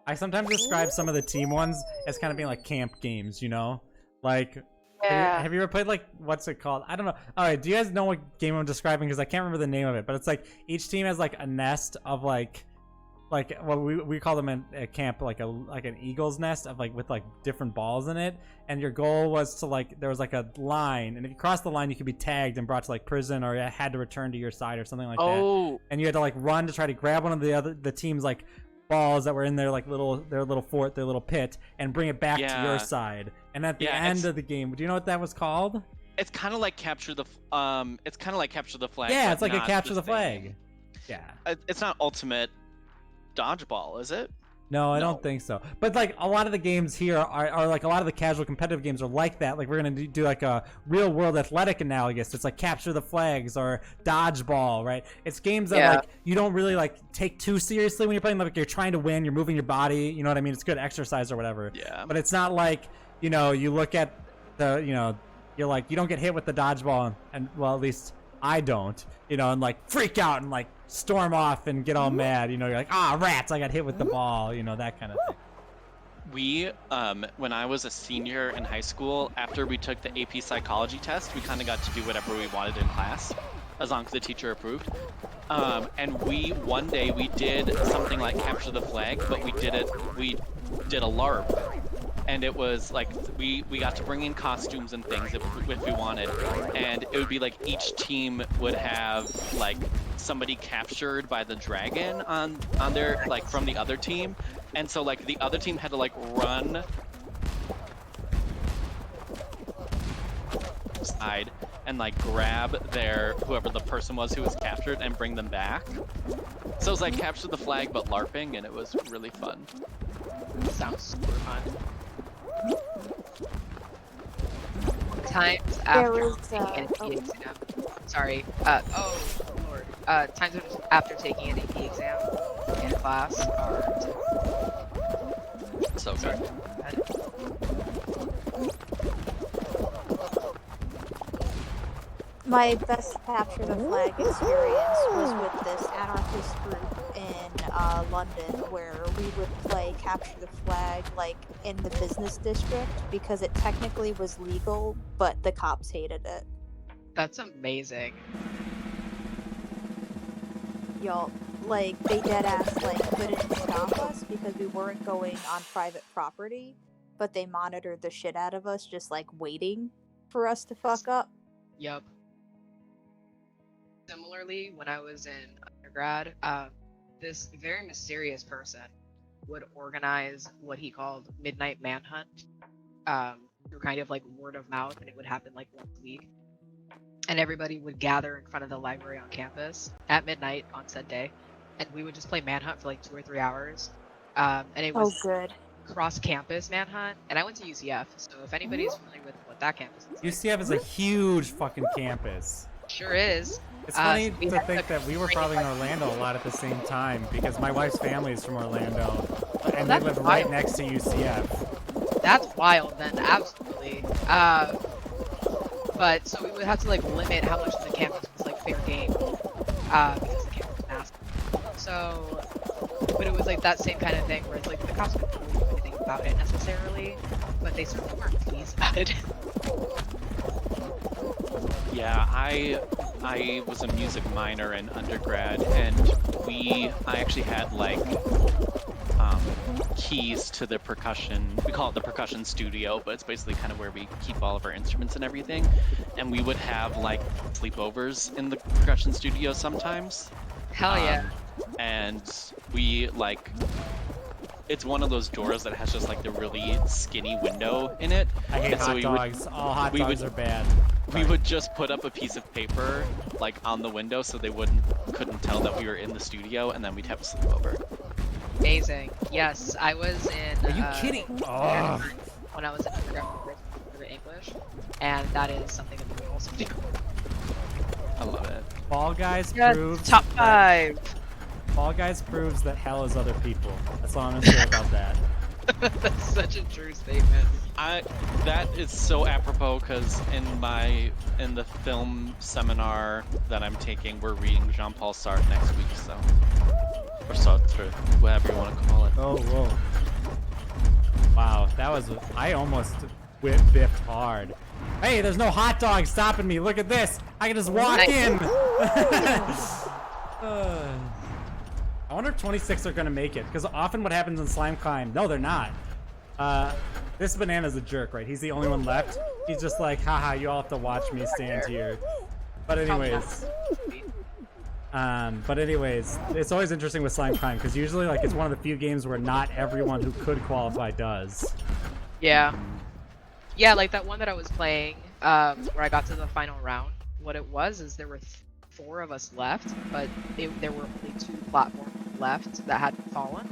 I sometimes describe some of the team ones as kind of being like camp games, you know? Like, have you ever played, like, what's it called? I don't know. Alright, do you guys know what game I'm describing? Because I can't remember the name of it, but it's like each team has like a nest of like well, we call them a camp like an eagle's nest of like with like different balls in it, and your goal was to like there was like a line, and if you crossed the line you could be tagged and brought to like prison, or you had to return to your side or something like that. And you had to like run to try to grab one of the team's like balls that were in their like their little fort, their little pit, and bring it back to your side. And at the end of the game, do you know what that was called? It's kind of like capture the flag. Yeah, it's like a capture the flag. Yeah. It's not ultimate dodgeball, is it? No, I don't think so. But like a lot of the games here are like a lot of the casual competitive games are like that. Like we're gonna do like a real world athletic analogous. It's like capture the flags or dodgeball, right? It's games that like you don't really like take too seriously when you're playing. Like you're trying to win, you're moving your body. You know what I mean? It's good exercise or whatever. Yeah. But it's not like you look at the you're like you don't get hit with the dodgeball and well at least I don't and like freak out and like storm off and get all mad, you're like, rats, I got hit with the ball, that kind of thing. We, when I was a senior in high school, after we took the AP psychology test, we kind of got to do whatever we wanted in class, as long as the teacher approved. And one day we did something like capture the flag, but we did a LARP. And it was like we got to bring in costumes and things if we wanted, and it would be like each team would have like somebody captured by the dragon on their like from the other team, and so like the other team had to like run side and like grab whoever the person was who was captured and bring them back. So it was like capture the flag but LARPing, and it was really fun. Sounds super fun. Times after taking an AP exam. Sorry. Lord. Times after taking an AP exam in class are so good. My best capture the flag experience was with this anarchist group in London, where we would play capture the flag like in the business district because it technically was legal, but the cops hated it. That's amazing. Y'all, like they dead ass like couldn't stop us because we weren't going on private property, but they monitored the shit out of us, just like waiting for us to fuck up. Yep. Similarly, when I was in undergrad, this very mysterious person would organize what he called midnight manhunt through kind of like word of mouth, and it would happen like once a week. And everybody would gather in front of the library on campus at midnight on said day, and we would just play manhunt for like 2 or 3 hours. And it was cross-campus manhunt, and I went to UCF, so if anybody's familiar with what that campus is. UCF is a huge fucking campus. Sure is. It's funny to think that we were probably in Orlando a lot at the same time, because my wife's family is from Orlando, and they live right next to UCF. That's wild, then, absolutely. But, so we would have to, like, limit how much of the campus was, like, fair game, because the campus was massive. So, but it was, like, that same kind of thing, where it's, like, the cops couldn't do anything about it, necessarily, but they certainly weren't pleased about it. Yeah, I was a music minor in undergrad, and I actually had like keys to the percussion. We call it the percussion studio, but it's basically kind of where we keep all of our instruments and everything. And we would have like sleepovers in the percussion studio sometimes. Hell yeah. And we like, it's one of those doors that has just like the really skinny window in it. I hate hot dogs. All hot dogs are bad. we would just put up a piece of paper like on the window so they couldn't tell that we were in the studio, and then we'd have a sleepover. Amazing. Yes, I was in. Are you kidding? Oh. When I was in undergrad for English, and that is something that we also do. I love it. Fall Guys Yes, proves top 5. Fall Guys proves that hell is other people. That's all I'm gonna say about that. That's such a true statement. That is so apropos because in the film seminar that I'm taking, we're reading Jean-Paul Sartre next week, so or Sartre, whatever you want to call it. Oh, whoa. Wow, that was, I almost biffed hard. Hey, there's no hot dog stopping me. Look at this. I can just walk in. I wonder if 26 are going to make it, because often what happens in Slime Climb, no, they're not. This banana's a jerk, right? He's the only one left. He's just like, haha, you all have to watch me stand here. But anyways, it's always interesting with Slime Climb, because usually, like, it's one of the few games where not everyone who could qualify does. Yeah. Yeah, like that one that I was playing, where I got to the final round. What it was is there were 4 of us left, but there were only 2 platforms left that hadn't fallen.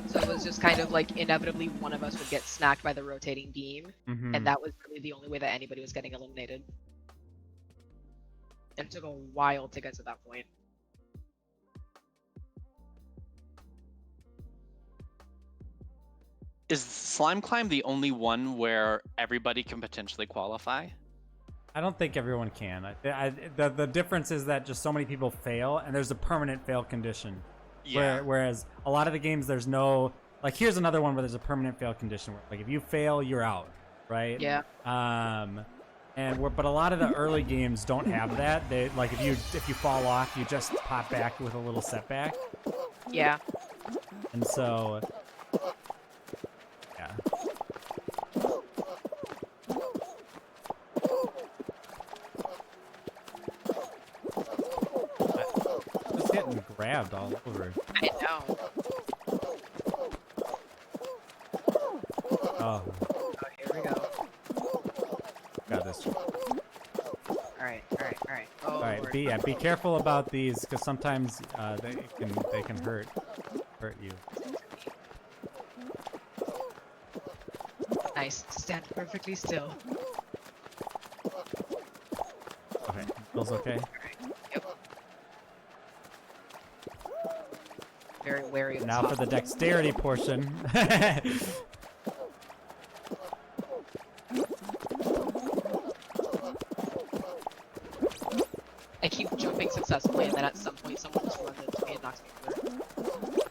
So it was just kind of like inevitably one of us would get snacked by the rotating beam, and that was really the only way that anybody was getting eliminated. And it took a while to get to that point. Is Slime Climb the only one where everybody can potentially qualify? I don't think everyone can. The difference is that just so many people fail, and there's a permanent fail condition. Yeah. Whereas a lot of the games, there's no, like, here's another one where there's a permanent fail condition. Where, like, if you fail, you're out, right? Yeah. But a lot of the early games don't have that. They, like, if you fall off, you just pop back with a little setback. Yeah. And so, yeah. Just getting grabbed all over. I know. Oh. Oh, here we go. Got this. Alright. Oh, All right, Lord. be careful about these, because sometimes they can hurt you. Nice. Stand perfectly still. Okay, feels okay. Yep. Very wary of Now for the dexterity portion. I keep jumping successfully, and then at some point someone just runs into me and knocks me over.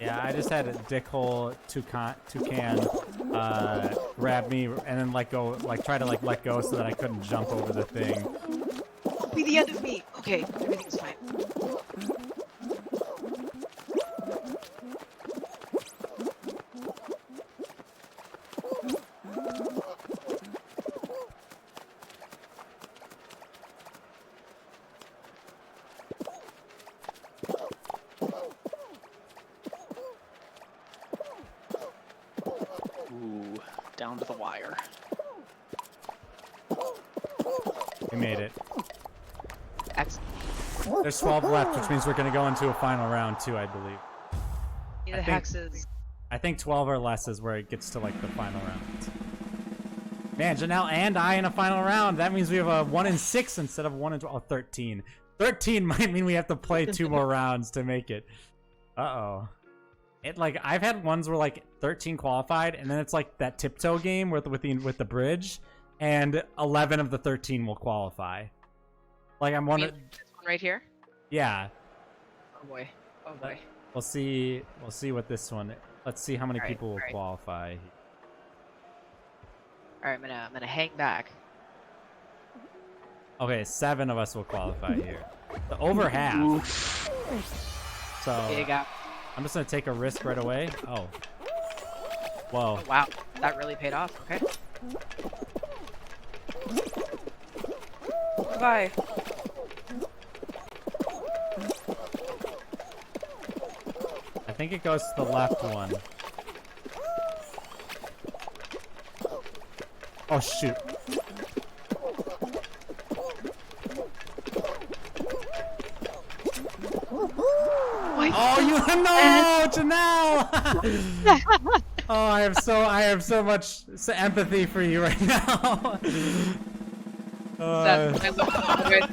Yeah, I just had a dickhole toucan grab me and then let go, like try to like let go so that I couldn't jump over the thing. Be the end of me. Okay, everything's fine. Ooh, down to the wire. We made it. Excellent. There's 12 left, which means we're gonna go into a final round too, I believe. The think- hexes. I think 12 or less is where it gets to like the final round. Man, Janelle and I in a final round. That means we have a 1 in 6 instead of 1 in 12. Oh, 13. 13 might mean we have to play 2 more rounds to make it. Uh-oh. It, like, I've had ones where like 13 qualified, and then it's like that tiptoe game with the bridge, and 11 of the 13 will qualify. Like, I'm wondering. This one right here. Yeah. Oh boy. Oh boy. We'll see what this one. Let's see how many Alright, people will alright. qualify. All right, I'm gonna hang back. Okay, 7 of us will qualify here. So over half. So Big out. I'm just gonna take a risk right away. Oh. Whoa. Oh wow, that really paid off. Okay. Bye. I think it goes to the left one. Oh shoot. Oh, you no, Janelle! Oh, I have so much empathy for you right now.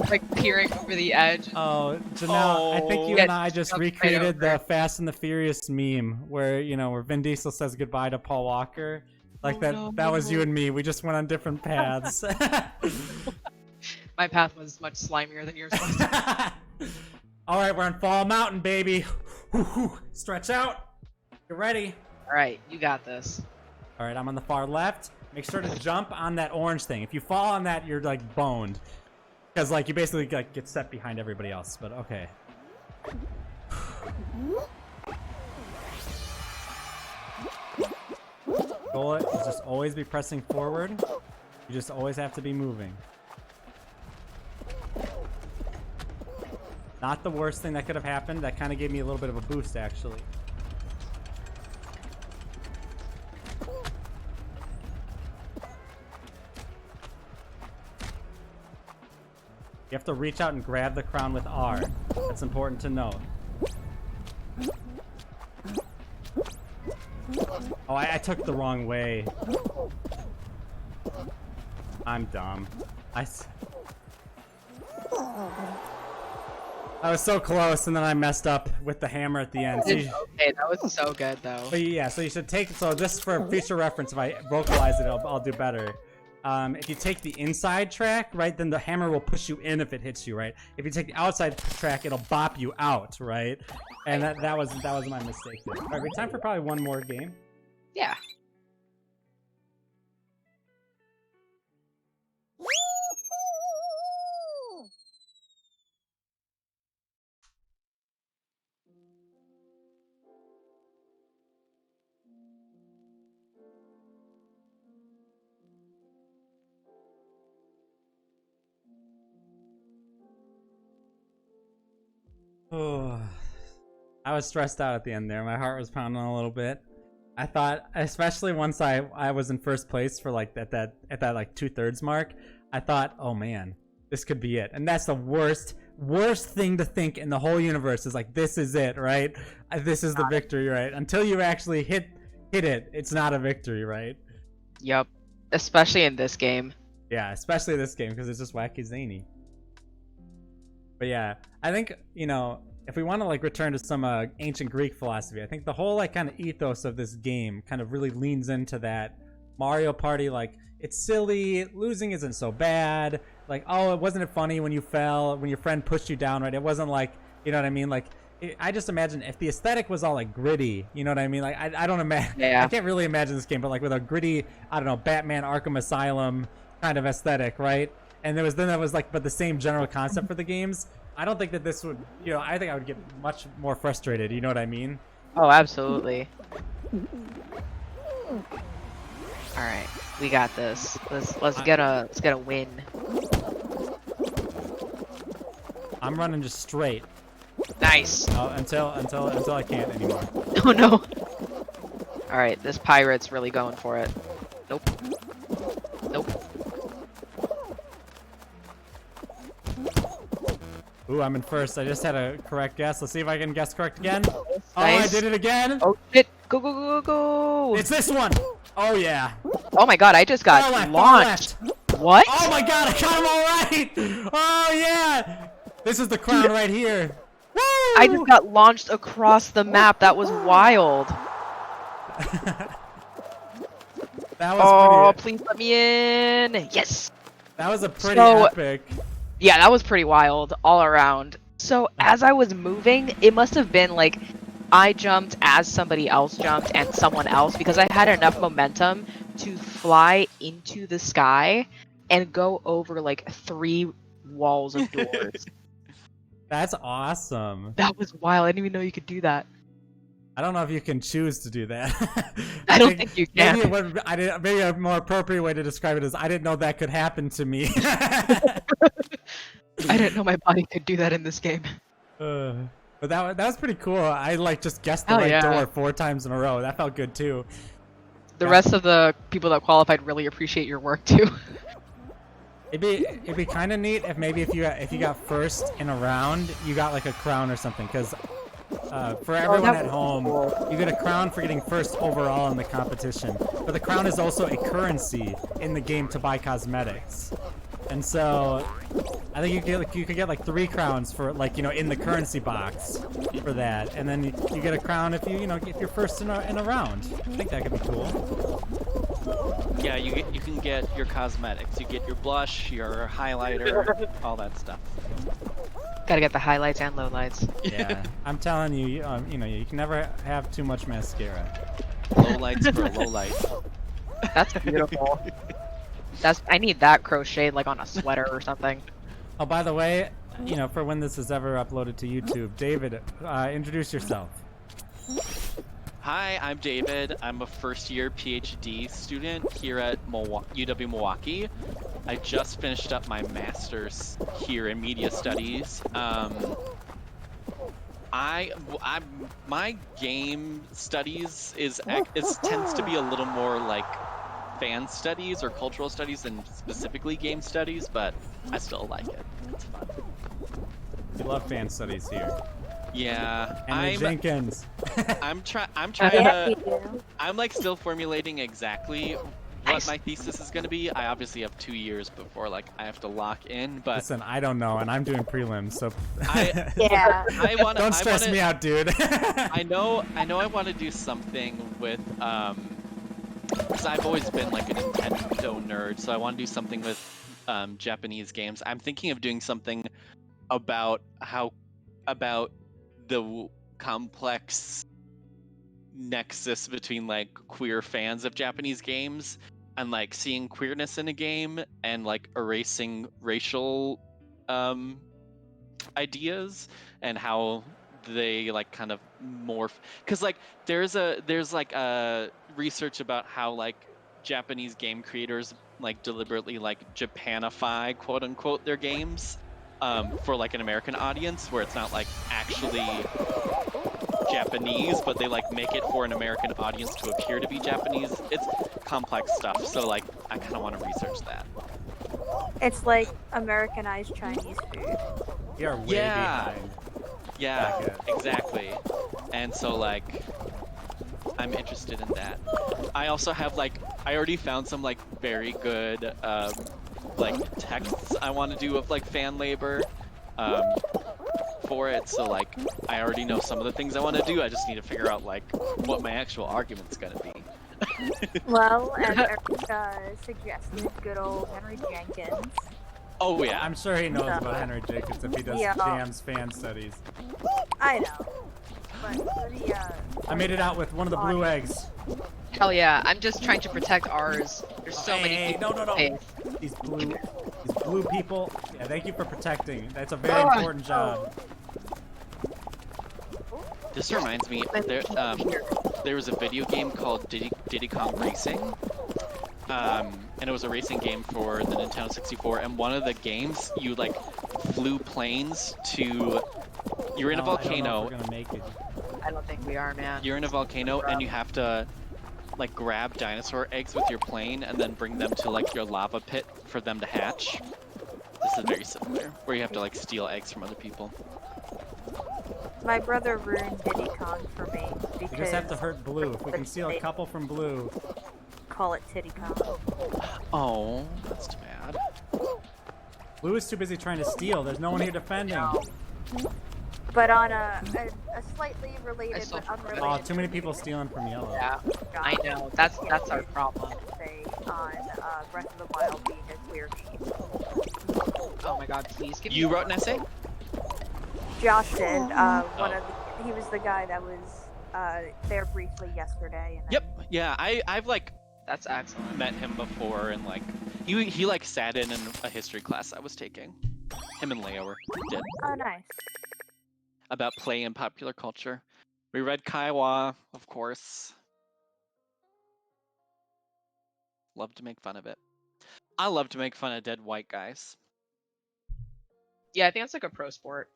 Like peering over the edge. Oh, Janelle, I think you and I just recreated the Fast and the Furious meme where, you know, where Vin Diesel says goodbye to Paul Walker. Like that was you and me. We just went on different paths. My path was much slimier than yours was. All right, we're on Fall Mountain, baby. Stretch out. You're ready. All right, you got this. All right, I'm on the far left. Make sure to jump on that orange thing. If you fall on that, you're like boned. Because like you basically like, get set behind everybody else, but okay. Goal is just always be pressing forward. You just always have to be moving. Not the worst thing that could have happened. That kind of gave me a little bit of a boost, actually. You have to reach out and grab the crown with R. That's important to note. Oh, I took the wrong way. I'm dumb. I was so close, and then I messed up with the hammer at the end. So okay, that was so good, though. But yeah, so you should take... So just for future reference, if I vocalize it, I'll do better. If you take the inside track, right, then the hammer will push you in if it hits you, right? If you take the outside track, it'll bop you out, right? And that was my mistake there. All right, we have time for probably one more game. Yeah. Oh, I was stressed out at the end there. My heart was pounding a little bit. I thought, especially once I was in first place for like at that like 2/3 mark, I thought, oh man, this could be it. And that's the worst thing to think in the whole universe is like, this is it, right? This is the victory, right? Until you actually hit it, it's not a victory, right? Yep. Especially in this game. Yeah, especially this game because it's just wacky zany. But yeah, I think, you know, if we want to like return to some ancient Greek philosophy, I think the whole like kind of ethos of this game kind of really leans into that Mario Party. Like, it's silly, losing isn't so bad. Like, oh, wasn't it funny when you fell, when your friend pushed you down, right? It wasn't like, you know what I mean? Like, I just imagine if the aesthetic was all like gritty, you know what I mean? Like, I don't imagine, yeah. I can't really imagine this game, but like with a gritty, I don't know, Batman Arkham Asylum kind of aesthetic, right? And there was like, but the same general concept for the games. I don't think that this would, you know, I think I would get much more frustrated. You know what I mean? Oh, absolutely. All right, we got this. Let's get a win. I'm running just straight. Nice. Until I can't anymore. Oh no. All right, this pirate's really going for it. Nope. Nope. Ooh, I'm in first. I just had a correct guess. Let's see if I can guess correct again. Nice. Oh, I did it again. Oh shit! Go go go go go! It's this one. Oh yeah. Oh my god! I just got launched. What? Oh my god! I got him all right. Oh yeah. This is the crown right here. Woo! I just got launched across the map. That was wild. That was please let me in. Yes. That was a pretty epic. Yeah, that was pretty wild all around. So as I was moving, it must have been like I jumped as somebody else jumped and someone else, because I had enough momentum to fly into the sky and go over like 3 walls of doors. That's awesome. That was wild. I didn't even know you could do that. I don't know if you can choose to do that. I don't think you can. Maybe a more appropriate way to describe it is I didn't know that could happen to me. I didn't know my body could do that in this game. But that was pretty cool. I like just guessed the right door 4 times in a row. That felt good too. The rest of the people that qualified really appreciate your work too. It'd be kind of neat if maybe if you got first in a round, you got like a crown or something. Because For everyone at home, you get a crown for getting first overall in the competition. But the crown is also a currency in the game to buy cosmetics. And so, I think you could get like 3 crowns for like, you know, in the currency box for that. And then you get a crown if if you're first in a round. I think that could be cool. Yeah, you can get your cosmetics. You get your blush, your highlighter, all that stuff. Gotta get the highlights and lowlights. Yeah, I'm telling you, you can never have too much mascara. Lowlights for a low light. That's beautiful. I need that crocheted like on a sweater or something. Oh, by the way, for when this is ever uploaded to YouTube, David, introduce yourself. Hi, I'm David. I'm a first-year PhD student here at UW Milwaukee. I just finished up my master's here in media studies. My game studies tends to be a little more like fan studies or cultural studies than specifically game studies, but I still like it. It's fun. You love fan studies here. Yeah, Henry Jenkins. I'm trying to. I'm like still formulating exactly what my thesis is going to be. I obviously have 2 years before like I have to lock in, but listen, I don't know, and I'm doing prelims, so Don't stress me out, dude. I know. I want to do something with because I've always been like a Nintendo nerd, so I want to do something with Japanese games. I'm thinking of doing something about the complex nexus between like queer fans of Japanese games and like seeing queerness in a game and like erasing racial ideas and how they like kind of morph, because like there's like research about how like Japanese game creators like deliberately like Japanify quote unquote their games for like an American audience, where it's not like actually Japanese, but they like make it for an American audience to appear to be Japanese. It's complex stuff, so like I kind of want to research that. It's like Americanized Chinese food. You're way behind. Yeah, exactly. And so like I'm interested in that. I also have like I already found some like very good like texts I want to do of like fan labor for it, so like I already know some of the things I want to do. I just need to figure out like what my actual argument's gonna be. Well, as Erica suggested, good old Henry Jenkins. Oh yeah, I'm sure he knows about Henry Jenkins if he does Jam's fan studies. I know. But I made it out with one of the blue eggs. Hell yeah, I'm just trying to protect ours. There's so many people. No. These blue people. Yeah, thank you for protecting. That's a very important job. This reminds me, there was a video game called Diddy Kong Racing, and it was a racing game for the Nintendo 64. And one of the games, you like flew planes to. You're in a volcano. I don't know if we're gonna make it. I don't think we are, man. You're in a volcano, and you have to like grab dinosaur eggs with your plane, and then bring them to like your lava pit for them to hatch. This is very similar, where you have to like steal eggs from other people. My brother ruined Diddy Kong for me because You just have to hurt blue. If we can steal a couple from blue. Call it Titty Kong. Oh, that's too bad. Blue is too busy trying to steal. There's no one here defending. But on a slightly related but unrelated. Oh, too many people stealing from yellow. Yeah, I know. That's our problem. Say on Breath of the Wild being a queer game. Oh my god, please give me. You wrote an essay? Josh did. He was the guy that was there briefly yesterday. And Yep. Yeah, I've like That's excellent. met him before, and like he like sat in a history class I was taking. Him and Leo did. Oh, nice. About play in popular culture. We read Kaiwa, of course. Love to make fun of it. I love to make fun of dead white guys. Yeah, I think that's like a pro sport.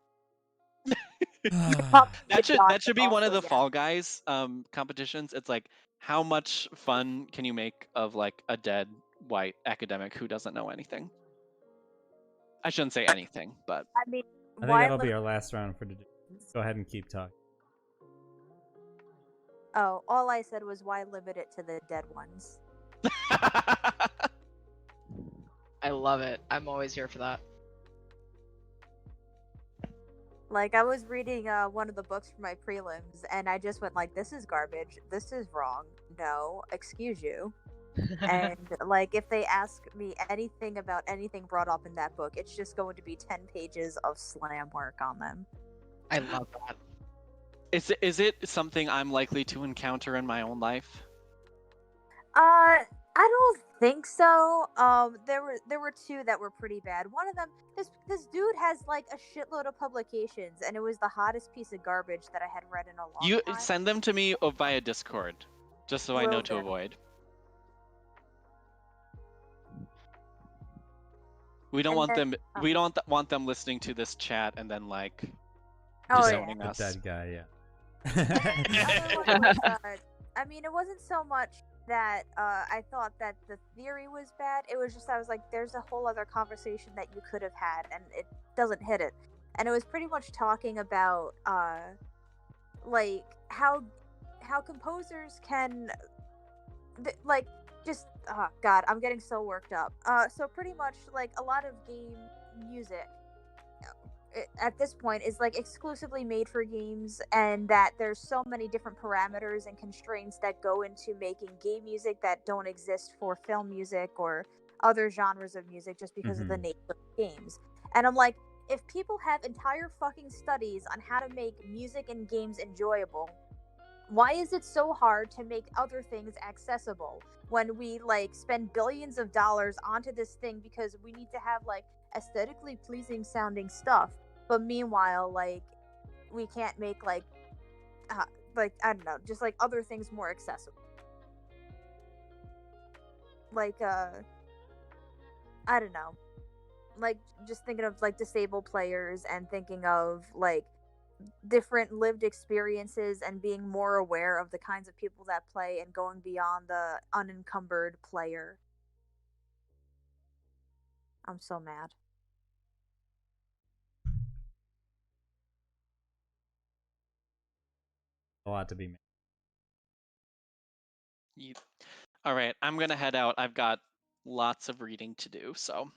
That should be one of the Fall Guys competitions. It's like, how much fun can you make of like a dead white academic who doesn't know anything? I shouldn't say anything, but I mean, I think that'll be our last round for today. Go ahead and keep talking. Oh, all I said was why limit it to the dead ones? I love it. I'm always here for that. Like, I was reading one of the books for my prelims, and I just went like, this is garbage. This is wrong. No, excuse you. And, like, if they ask me anything about anything brought up in that book, it's just going to be 10 pages of slam work on them. I love that. Is it something I'm likely to encounter in my own life? I don't think so. There were two that were pretty bad. One of them, this dude has like a shitload of publications, and it was the hottest piece of garbage that I had read in a long You time. send them to me via Discord, just so I know to avoid. We don't want them. We don't want them listening to this chat and then like disowning us. The dead guy, yeah. I mean, it wasn't so much that I thought that the theory was bad. It was just I was like, there's a whole other conversation that you could have had, and it doesn't hit it. And it was pretty much talking about like how composers can like just God, I'm getting so worked up. So pretty much like a lot of game music at this point is like exclusively made for games, and that there's so many different parameters and constraints that go into making game music that don't exist for film music or other genres of music just because of the nature of games. And I'm like, if people have entire fucking studies on how to make music and games enjoyable, why is it so hard to make other things accessible when we like spend billions of dollars onto this thing because we need to have like aesthetically pleasing sounding stuff, but meanwhile like we can't make like I don't know, just like other things more accessible, like I don't know, like just thinking of like disabled players and thinking of like different lived experiences and being more aware of the kinds of people that play and going beyond the unencumbered player. I'm so mad. A lot to be made. All right, I'm gonna head out. I've got lots of reading to do, so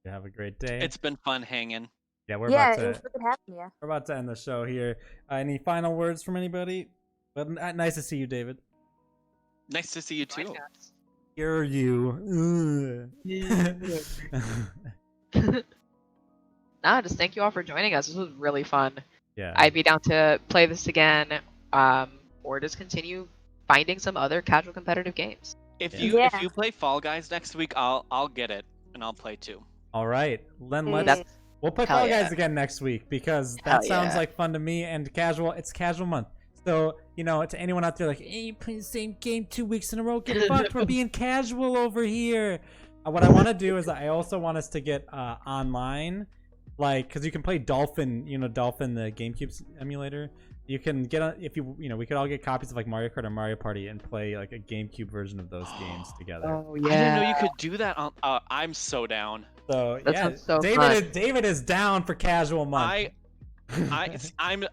You have a great day. it's been fun hanging. Yeah, it was good having you. We're about to end the show here. Any final words from anybody? But nice to see you, David. Nice to see you too. Hear you. Nah, just thank you all for joining us. This was really fun. Yeah. I'd be down to play this again, or just continue finding some other casual competitive games. If you play Fall Guys next week, I'll get it and I'll play too. All right, then we'll play Hell Fall yeah. Guys again next week because that sounds like fun to me. And casual, it's casual month. So, you know, to anyone out there like, hey, you playing the same game 2 weeks in a row, get fucked for being casual over here. What I want to do is I also want us to get online, like, because you can play Dolphin, Dolphin, the GameCube emulator. You can get on, we could all get copies of like Mario Kart or Mario Party and play like a GameCube version of those games together. Oh yeah. I didn't know you could do that. I'm so down. So That yeah, sounds so fun. David is down for casual month. I'm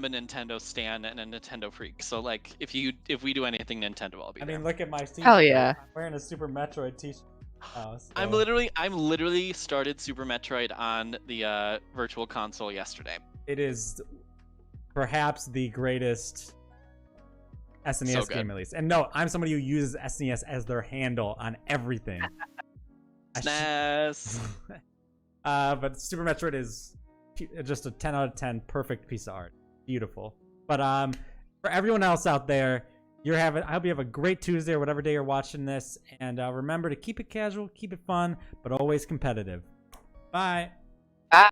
a Nintendo stan and a Nintendo freak. So like, if we do anything Nintendo, I'll be there. I mean, look at my t-shirt. Hell yeah. I'm wearing a Super Metroid t-shirt. So. I'm literally started Super Metroid on the Virtual Console yesterday. It is perhaps the greatest SNES game, at least. And no, I'm somebody who uses SNES as their handle on everything. SNES. But Super Metroid is just a 10 out of 10 perfect piece of art. Beautiful. But for everyone else out there, I hope you have a great Tuesday or whatever day you're watching this. And remember to keep it casual, keep it fun, but always competitive. Bye. Bye.